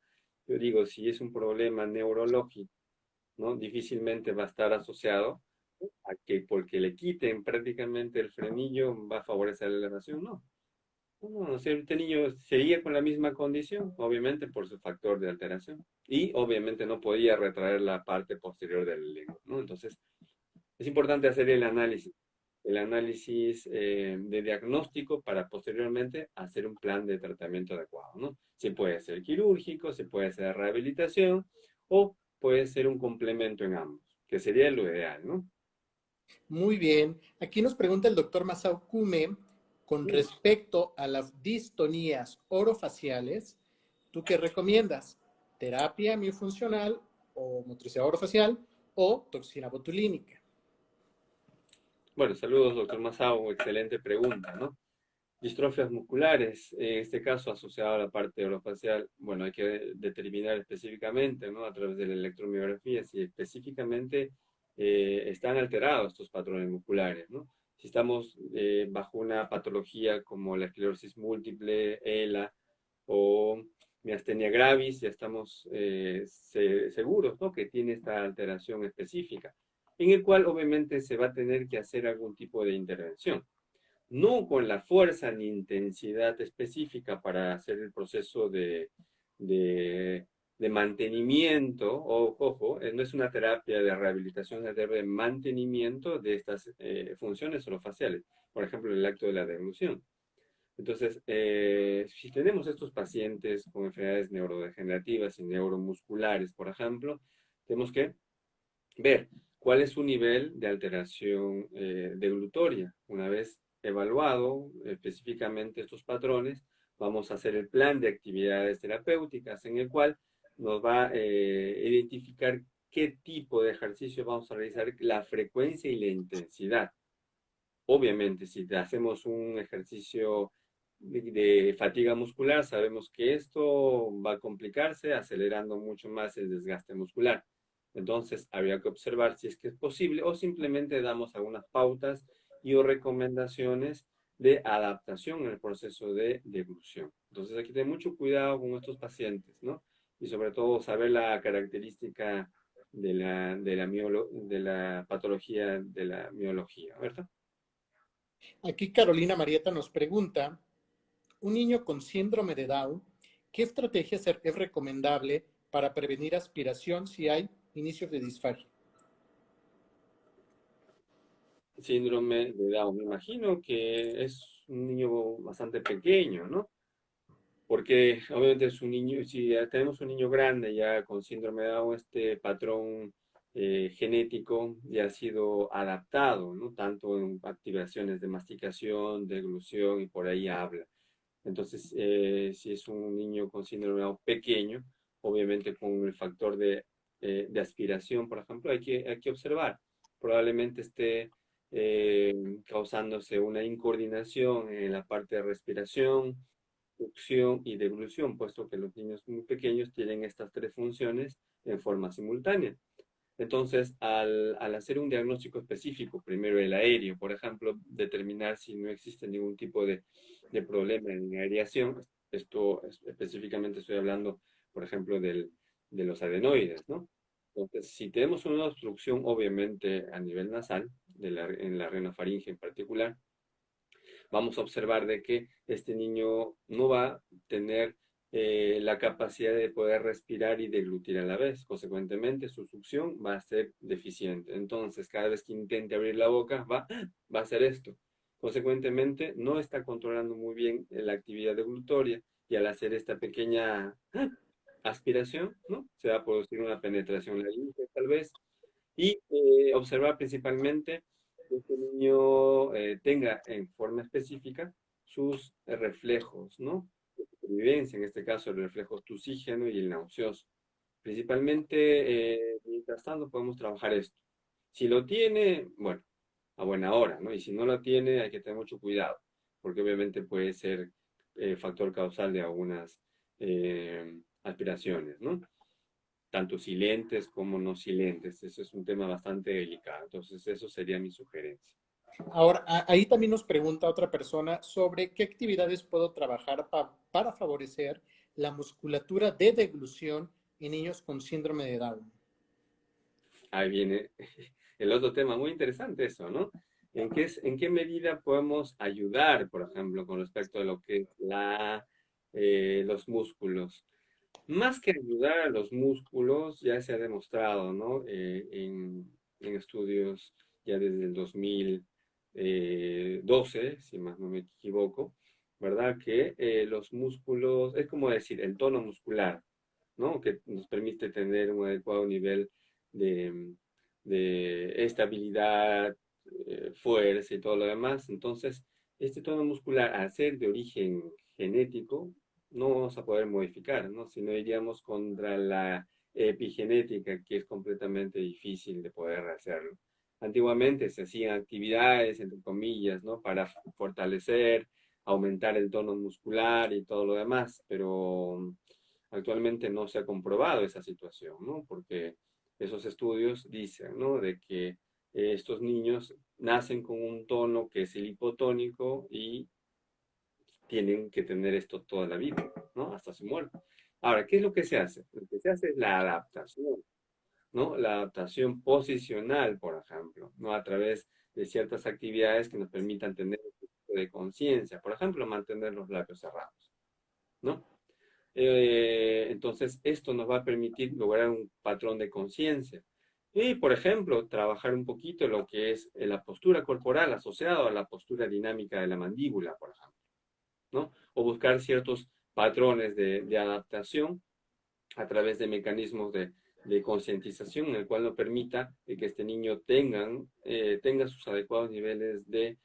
yo digo, si es un problema neurológico, ¿no? Difícilmente va a estar asociado a que porque le quiten prácticamente el frenillo va a favorecer la elevación, no. No, si este niño seguía con la misma condición, obviamente por su factor de alteración. Y obviamente no podía retraer la parte posterior del lengua, ¿no? Entonces, es importante hacer el análisis de diagnóstico para posteriormente hacer un plan de tratamiento adecuado, ¿no? Se puede ser quirúrgico, se puede hacer rehabilitación o puede ser un complemento en ambos, que sería lo ideal, ¿no? Muy bien. Aquí nos pregunta el doctor Masao Kume con Mm. respecto a las distonías orofaciales. ¿Tú qué recomiendas? ¿Terapia miofuncional o motricidad orofacial o toxina botulínica? Bueno, saludos, doctor Masao, excelente pregunta, ¿no? Distrofias musculares, en este caso asociado a la parte orofacial, bueno, hay que determinar específicamente, ¿no? A través de la electromiografía, si específicamente están alterados estos patrones musculares, ¿no? Si estamos bajo una patología como la esclerosis múltiple, ELA o miastenia gravis, ya estamos seguros, ¿no? Que tiene esta alteración específica, en el cual obviamente se va a tener que hacer algún tipo de intervención no con la fuerza ni intensidad específica para hacer el proceso de, de mantenimiento, o, ojo, no es una terapia de rehabilitación, es una terapia de mantenimiento de estas funciones orofaciales, por ejemplo, el acto de la deglución. Entonces, si tenemos estos pacientes con enfermedades neurodegenerativas y neuromusculares, por ejemplo, tenemos que ver cuál es su nivel de alteración deglutoria. Una vez evaluado específicamente estos patrones, vamos a hacer el plan de actividades terapéuticas en el cual nos va a identificar qué tipo de ejercicio vamos a realizar, la frecuencia y la intensidad. Obviamente, si hacemos un ejercicio de fatiga muscular, sabemos que esto va a complicarse acelerando mucho más el desgaste muscular. Entonces, habría que observar si es que es posible o simplemente damos algunas pautas y o recomendaciones de adaptación en el proceso de deglución. Entonces, hay que tener mucho cuidado con estos pacientes, ¿no? Y sobre todo saber la característica de la patología de la miología, ¿verdad? Aquí Carolina Marieta nos pregunta, un niño con síndrome de Down, ¿qué estrategia es recomendable para prevenir aspiración si hay inicios de disfagia? Síndrome de Down, me imagino que es un niño bastante pequeño, ¿no? Porque obviamente es un niño, si ya tenemos un niño grande ya con síndrome de Down, este patrón genético ya ha sido adaptado, ¿no? Tanto en activaciones de masticación, deglución y por ahí habla. Entonces, si es un niño con síndrome de Down pequeño, obviamente con el factor de aspiración, por ejemplo, hay que observar. Probablemente esté causándose una incoordinación en la parte de respiración, succión y deglución, puesto que los niños muy pequeños tienen estas tres funciones en forma simultánea. Entonces, al hacer un diagnóstico específico, primero el aéreo, por ejemplo, determinar si no existe ningún tipo de problema en aireación, específicamente estoy hablando, por ejemplo, de los adenoides, ¿no? Entonces, si tenemos una obstrucción, obviamente a nivel nasal, en la rinofaringe en particular, vamos a observar de que este niño no va a tener la capacidad de poder respirar y deglutir a la vez. Consecuentemente, su succión va a ser deficiente. Entonces, cada vez que intente abrir la boca, va a hacer esto. Consecuentemente, no está controlando muy bien la actividad deglutoria y al hacer esta pequeña aspiración, ¿no? Se va a producir una penetración laringe, tal vez, y observar principalmente que este niño tenga en forma específica sus reflejos, ¿no? De supervivencia, en este caso el reflejo tusígeno y el nauseoso. Principalmente, mientras tanto, podemos trabajar esto. Si lo tiene, bueno, a buena hora, ¿no? Y si no lo tiene, hay que tener mucho cuidado, porque obviamente puede ser factor causal de algunas aspiraciones, ¿no? Tanto silentes como no silentes. Eso es un tema bastante delicado. Entonces, eso sería mi sugerencia. Ahora, ahí también nos pregunta otra persona sobre qué actividades puedo trabajar para favorecer la musculatura de deglución en niños con síndrome de Down. Ahí viene el otro tema, muy interesante eso, ¿no? En qué medida podemos ayudar, por ejemplo, con respecto a lo que es los músculos? Más que ayudar a los músculos, ya se ha demostrado, ¿no? En estudios ya desde el 2012, si más no me equivoco, ¿verdad? Que los músculos, es como decir, el tono muscular, ¿no? Que nos permite tener un adecuado nivel de, de estabilidad, fuerza y todo lo demás. Entonces, este tono muscular, al ser de origen genético, no vamos a poder modificar, ¿no? Si no iríamos contra la epigenética, que es completamente difícil de poder hacerlo. Antiguamente se hacían actividades, entre comillas, ¿no? Para fortalecer, aumentar el tono muscular y todo lo demás, pero actualmente no se ha comprobado esa situación, ¿no? Porque esos estudios dicen, ¿no? De que estos niños nacen con un tono que es el hipotónico y tienen que tener esto toda la vida, ¿no? Hasta su muerte. Ahora, ¿qué es lo que se hace? Lo que se hace es la adaptación, ¿no? La adaptación posicional, por ejemplo, ¿no? A través de ciertas actividades que nos permitan tener un tipo de conciencia, por ejemplo, mantener los labios cerrados, ¿no? Entonces, esto nos va a permitir lograr un patrón de conciencia. Y, por ejemplo, trabajar un poquito lo que es la postura corporal asociada a la postura dinámica de la mandíbula, por ejemplo, ¿no? O buscar ciertos patrones de adaptación a través de mecanismos de concientización en el cual nos permita que este niño tenga sus adecuados niveles de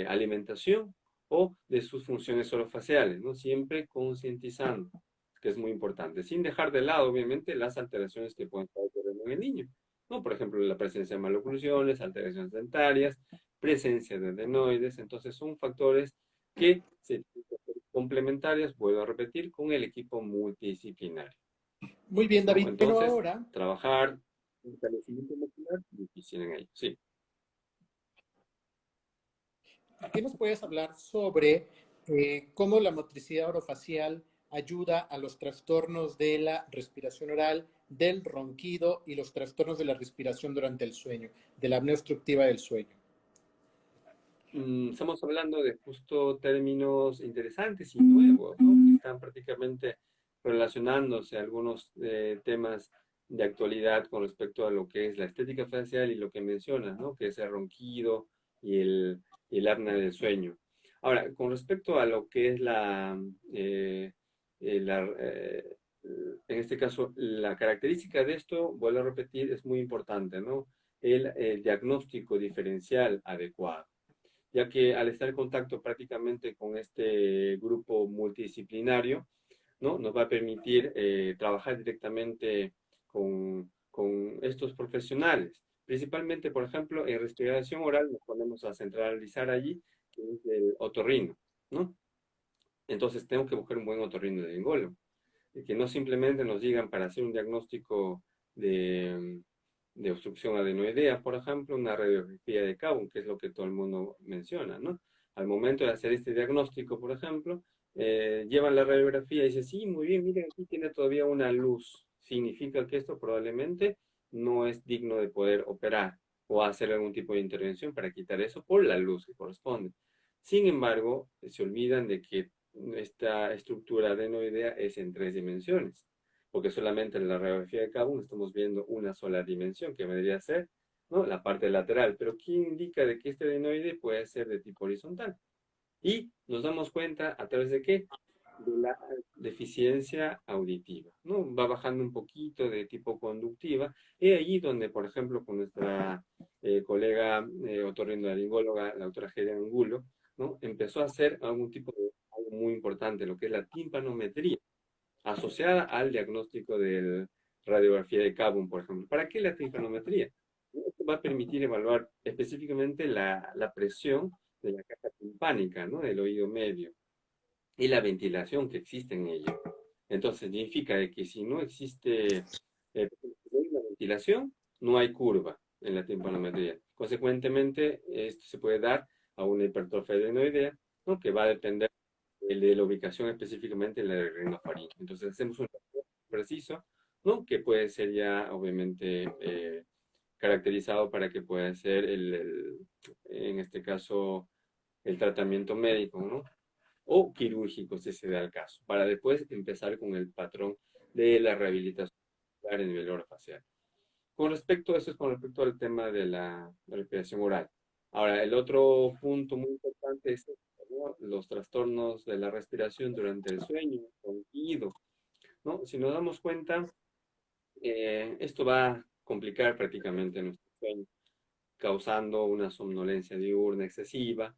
alimentación o de sus funciones orofaciales, ¿no? Siempre concientizando, que es muy importante, sin dejar de lado, obviamente, las alteraciones que pueden estar ocurriendo en el niño, ¿no? Por ejemplo, la presencia de maloclusiones, alteraciones dentarias, presencia de adenoides, entonces son factores que se complementarias, vuelvo a repetir, con el equipo multidisciplinario, Muy bien, ¿no? David. Bueno, Entonces, ahora trabajar. fortalecimiento muscular, difícil en ello, sí. ¿Qué nos puedes hablar sobre cómo la motricidad orofacial ayuda a los trastornos de la respiración oral, del ronquido y los trastornos de la respiración durante el sueño, de la apnea obstructiva del sueño? Estamos hablando de justo términos interesantes y nuevos, ¿no? Que están prácticamente relacionándose a algunos temas de actualidad con respecto a lo que es la estética facial y lo que mencionas, ¿no? Que es el ronquido y el apnea del sueño. Ahora, con respecto a lo que es eh, eh, la, eh, en este caso, la característica de esto, vuelvo a repetir, es muy importante, ¿no? El diagnóstico diferencial adecuado, ya que al estar en contacto prácticamente con este grupo multidisciplinario, ¿no? Nos va a permitir trabajar directamente con estos profesionales. Principalmente, por ejemplo, en respiración oral nos ponemos a centralizar allí, que es el otorrino, ¿no? Entonces tengo que buscar un buen otorrinolaringólogo, y que no simplemente nos digan para hacer un diagnóstico de obstrucción adenoidea, por ejemplo, una radiografía de Cabo, que es lo que todo el mundo menciona, ¿no? Al momento de hacer este diagnóstico, por ejemplo, llevan la radiografía y dicen, sí, muy bien, miren, aquí tiene todavía una luz. Significa que esto probablemente no es digno de poder operar o hacer algún tipo de intervención para quitar eso por la luz que corresponde. Sin embargo, se olvidan de que esta estructura adenoidea es en 3 dimensiones, porque solamente en la radiografía de Cabo estamos viendo una sola dimensión, que vendría a ser, ¿no? La parte lateral. Pero ¿qué indica de que este adenoide puede ser de tipo horizontal? Y nos damos cuenta a través de qué? De la deficiencia auditiva, ¿no? Va bajando un poquito de tipo conductiva, y allí donde, por ejemplo, con nuestra colega otorrinolaringóloga, la doctora Gera Angulo, ¿no? Empezó a hacer algún tipo de algo muy importante, lo que es la timpanometría, asociada al diagnóstico de radiografía de Cabo, por ejemplo. ¿Para qué la timpanometría? Esto va a permitir evaluar específicamente la presión de la caja timpánica, ¿no? Del oído medio y la ventilación que existe en ella. Entonces, significa de que si no existe la ventilación, no hay curva en la timpanometría. Consecuentemente, esto se puede dar a una hipertrofia adenoidea, ¿no? Que va a depender de la ubicación específicamente en la rinofaringe. Entonces, hacemos un preciso, ¿no? Que puede ser ya, obviamente, caracterizado para que pueda ser en este caso, el tratamiento médico, ¿no? O quirúrgico, si se da el caso, para después empezar con el patrón de la rehabilitación a nivel orofacial. Con respecto a eso, es con respecto al tema de la respiración oral. Ahora, el otro punto muy importante es, ¿no? Los trastornos de la respiración durante el sueño, ronquido, ¿no? Si nos damos cuenta, esto va a complicar prácticamente nuestro sueño, causando una somnolencia diurna excesiva,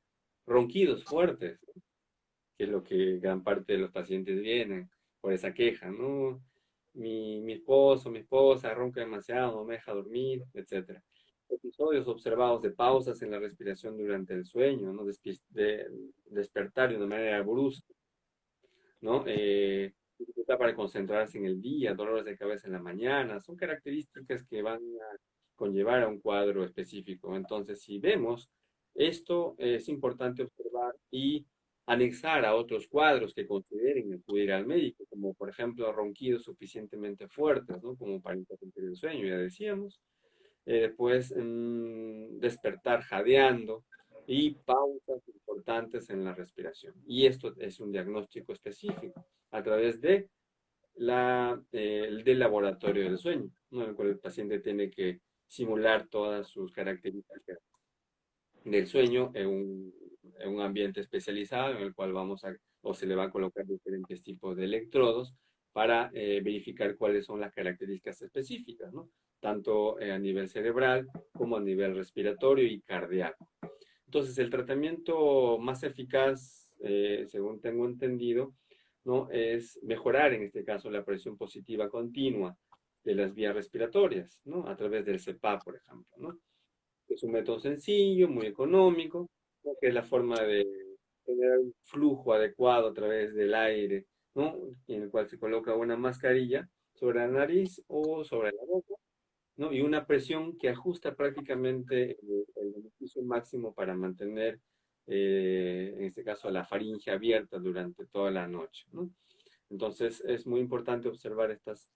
ronquidos fuertes, que es lo que gran parte de los pacientes vienen por esa queja, ¿no? Mi esposo, mi esposa ronca demasiado, no me deja dormir, etcétera. Episodios observados de pausas en la respiración durante el sueño, ¿no? Despertar de una manera brusca, ¿no? Dificultad para concentrarse en el día, dolores de cabeza en la mañana, son características que van a conllevar a un cuadro específico. Entonces, si vemos esto, es importante observar y anexar a otros cuadros que consideren acudir al médico, como por ejemplo ronquidos suficientemente fuertes, ¿no? Como para interrumpir el sueño, ya decíamos. Después, despertar jadeando y pausas importantes en la respiración. Y esto es un diagnóstico específico a través de del laboratorio del sueño, ¿no? En el cual el paciente tiene que simular todas sus características del sueño en un ambiente especializado en el cual o se le va a colocar diferentes tipos de electrodos para verificar cuáles son las características específicas, ¿no? Tanto a nivel cerebral como a nivel respiratorio y cardíaco. Entonces, el tratamiento más eficaz, según tengo entendido, ¿no? Es mejorar, en este caso, la presión positiva continua de las vías respiratorias, ¿no? A través del CPAP, por ejemplo, ¿no? Es un método sencillo, muy económico, ¿no? Que es la forma de generar un flujo adecuado a través del aire, ¿no? En el cual se coloca una mascarilla sobre la nariz o sobre la boca, ¿no? Y una presión que ajusta prácticamente el beneficio máximo para mantener, en este caso, la faringe abierta durante toda la noche, ¿no? Entonces es muy importante observar estas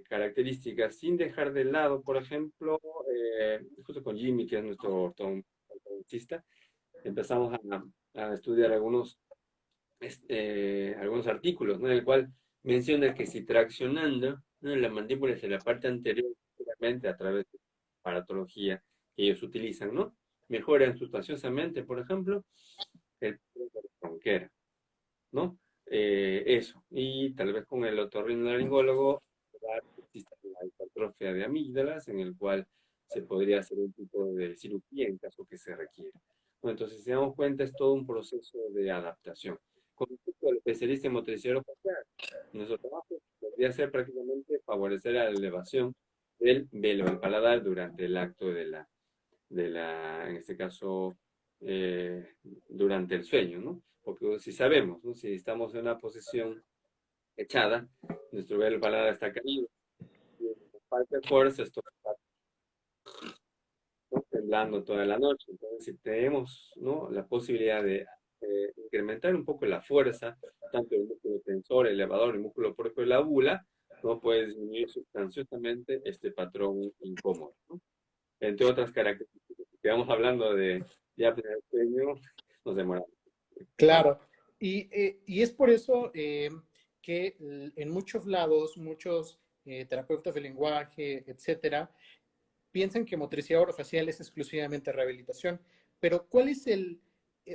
características sin dejar de lado, por ejemplo, justo con Jimmy, que es nuestro ortodoncista, empezamos a estudiar algunos artículos, ¿no? En el cual menciona que si traccionando, ¿no?, la mandíbula hacia la parte anterior, seguramente a través de paratología que ellos utilizan, ¿no? Mejoran sustanciosamente, por ejemplo, el peso de la bronquera, ¿no? Eso. Y tal vez con el otorrinolaringólogo existe la hipertrofia de amígdalas, en el cual se podría hacer un tipo de cirugía en caso que se requiera. Bueno, entonces, si damos cuenta, es todo un proceso de adaptación. Con respecto al especialista en motricidad orofacial, nuestro trabajo podría ser prácticamente favorecer la elevación del velo del paladar durante el acto en este caso, durante el sueño, ¿no? Porque si sabemos, ¿no?, si estamos en una posición echada, nuestro velo del paladar está caído, y falta de fuerza, esto está, ¿no?, temblando toda la noche. Entonces, si tenemos, ¿no?, la posibilidad de incrementar un poco la fuerza, tanto el músculo tensor, elevador, el músculo propio de la bula, ¿no?, puede disminuir sustanciosamente este patrón incómodo, ¿no? Entre otras características. Si vamos hablando de apnea del sueño, nos demoramos. Vamos. Claro, y es por eso que en muchos lados, muchos terapeutas de lenguaje, etcétera, piensan que motricidad orofacial es exclusivamente rehabilitación, pero ¿cuál es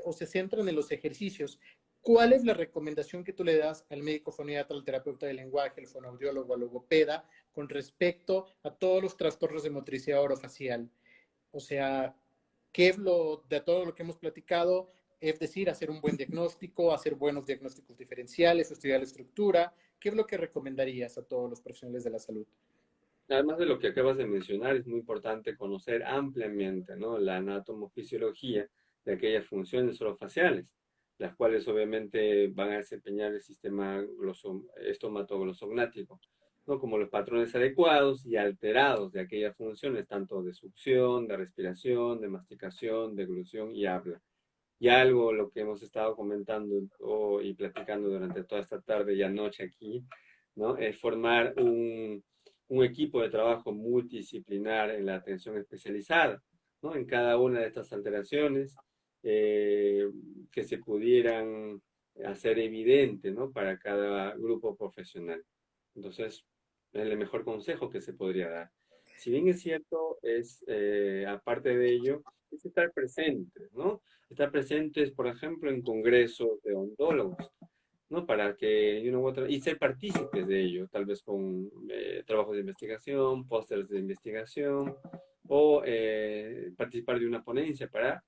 o se centran en los ejercicios? ¿Cuál es la recomendación que tú le das al médico foniatra, al terapeuta de lenguaje, al fonoaudiólogo, al logopeda, con respecto a todos los trastornos de motricidad orofacial? O sea, ¿qué es de todo lo que hemos platicado? Es decir, hacer un buen diagnóstico, hacer buenos diagnósticos diferenciales, estudiar la estructura. ¿Qué es lo que recomendarías a todos los profesionales de la salud? Además de lo que acabas de mencionar, es muy importante conocer ampliamente, ¿no?, la anatomofisiología de aquellas funciones orofaciales, las cuales obviamente van a desempeñar el sistema estomatoglossognático, ¿no?, como los patrones adecuados y alterados de aquellas funciones, tanto de succión, de respiración, de masticación, de eglución y habla. Y algo, lo que hemos estado comentando y platicando durante toda esta tarde y anoche aquí, ¿no?, es formar un equipo de trabajo multidisciplinar en la atención especializada, ¿no?, en cada una de estas alteraciones, eh, que se pudieran hacer evidente, ¿no?, para cada grupo profesional. Entonces, es el mejor consejo que se podría dar. Si bien es cierto, aparte de ello, es estar presentes, ¿no? Estar presentes, por ejemplo, en congresos de odontólogos, ¿no? Para que uno u otro, y ser partícipes de ello, tal vez con trabajos de investigación, pósters de investigación, o participar de una ponencia para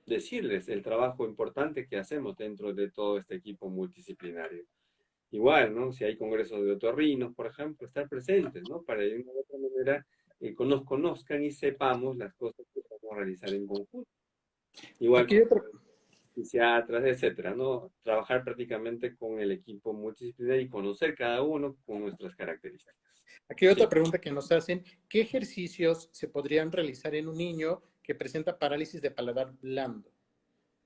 decirles el trabajo importante que hacemos dentro de todo este equipo multidisciplinario. Igual, ¿no? Si hay congresos de otorrinos, por ejemplo, estar presentes, ¿no? Para de una u otra manera que nos conozcan y sepamos las cosas que vamos a realizar en conjunto. Igual Aquí con hay otra, psiquiatras, etcétera, ¿no? Trabajar prácticamente con el equipo multidisciplinario y conocer cada uno con nuestras características. aquí hay otra Sí. pregunta que nos hacen. ¿Qué ejercicios se podrían realizar en un niño que presenta parálisis de paladar blando?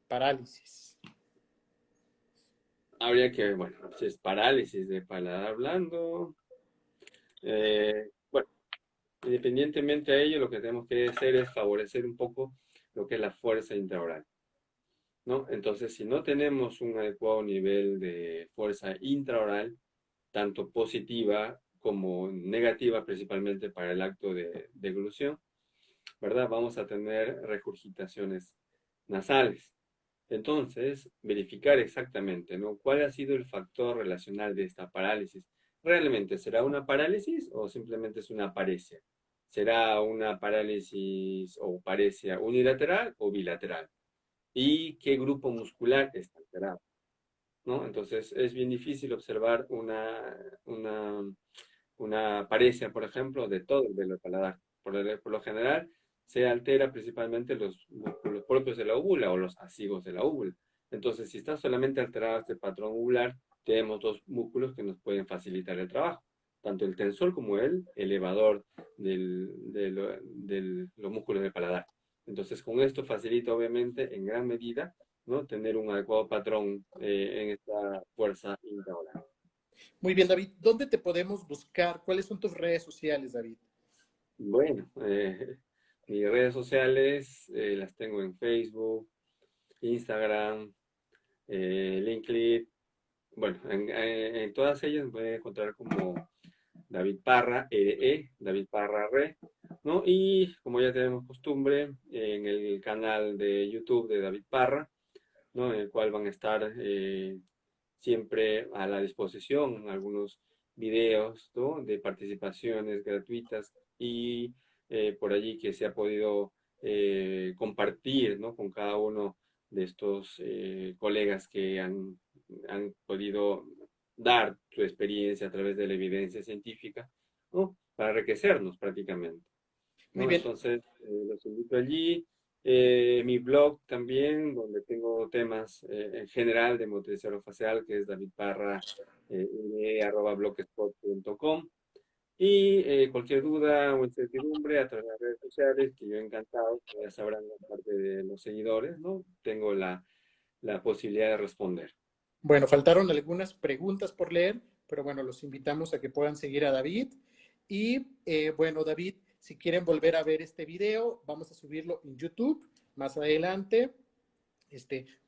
Parálisis. Habría que, bueno, si es parálisis de paladar blando, bueno, independientemente a ello, lo que tenemos que hacer es favorecer un poco lo que es la fuerza intraoral, ¿no? Entonces, si no tenemos un adecuado nivel de fuerza intraoral, tanto positiva como negativa, principalmente para el acto de deglución, ¿verdad? Vamos a tener regurgitaciones nasales. Entonces, verificar exactamente, ¿no?, cuál ha sido el factor relacional de esta parálisis. ¿Realmente será una parálisis o simplemente es una paresia? ¿Será una parálisis o paresia unilateral o bilateral? ¿Y qué grupo muscular está alterado? ¿No? Entonces, es bien difícil observar una paresia, por ejemplo, de todo el velo paladar. Por lo general, se altera principalmente los músculos propios de la úvula o los asigos de la úvula. Entonces, si está solamente alterado este patrón uvular, tenemos dos músculos que nos pueden facilitar el trabajo. tanto el tensor como el elevador de los músculos del paladar. Entonces, con esto facilita obviamente en gran medida, ¿no?, tener un adecuado patrón en esta fuerza intraoral. Muy bien, David. ¿Dónde te podemos buscar? ¿Cuáles son tus redes sociales, David? Bueno, mis redes sociales las tengo en Facebook, Instagram, LinkedIn. Bueno, en todas ellas me pueden encontrar como David Parra, David Parra Re, ¿no? Y como ya tenemos costumbre, en el canal de YouTube de David Parra, ¿no?, en el cual van a estar siempre a la disposición algunos videos, ¿no?, de participaciones gratuitas y por allí que se ha podido compartir, ¿no?, con cada uno de estos colegas que han podido dar su experiencia a través de la evidencia científica, ¿no?, para enriquecernos prácticamente, Muy ¿no? bien. Entonces, los invito allí. Mi blog también, donde tengo temas en general de motricidad orofacial, que es davidparra.blogspot.com. Y cualquier duda o incertidumbre a través de las redes sociales, que yo encantado, como ya sabrán, aparte de los seguidores, ¿no?, tengo la posibilidad de responder. Bueno, faltaron algunas preguntas por leer, pero bueno, los invitamos a que puedan seguir a David. Y bueno, David, si quieren volver a ver este video, vamos a subirlo en YouTube más adelante.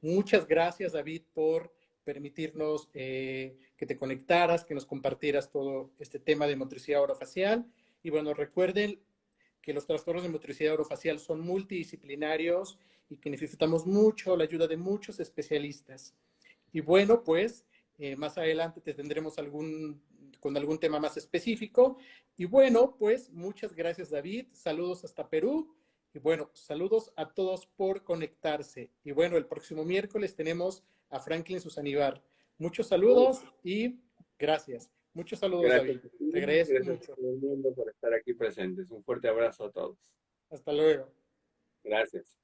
Muchas gracias, David, por permitirnos que te conectaras, que nos compartieras todo este tema de motricidad orofacial. Y bueno, recuerden que los trastornos de motricidad orofacial son multidisciplinarios y que necesitamos mucho la ayuda de muchos especialistas. Y bueno, pues más adelante te tendremos con algún tema más específico. Y bueno, pues muchas gracias, David. Saludos hasta Perú. Y bueno, saludos a todos por conectarse. Y bueno, el próximo miércoles tenemos a Franklin Susanibar. Muchos Uh, saludos y gracias. Muchos saludos, David. Gracias a Te ti, agradezco gracias a mucho. todo el mundo por estar aquí presentes. Un fuerte abrazo a todos. Hasta luego. Gracias.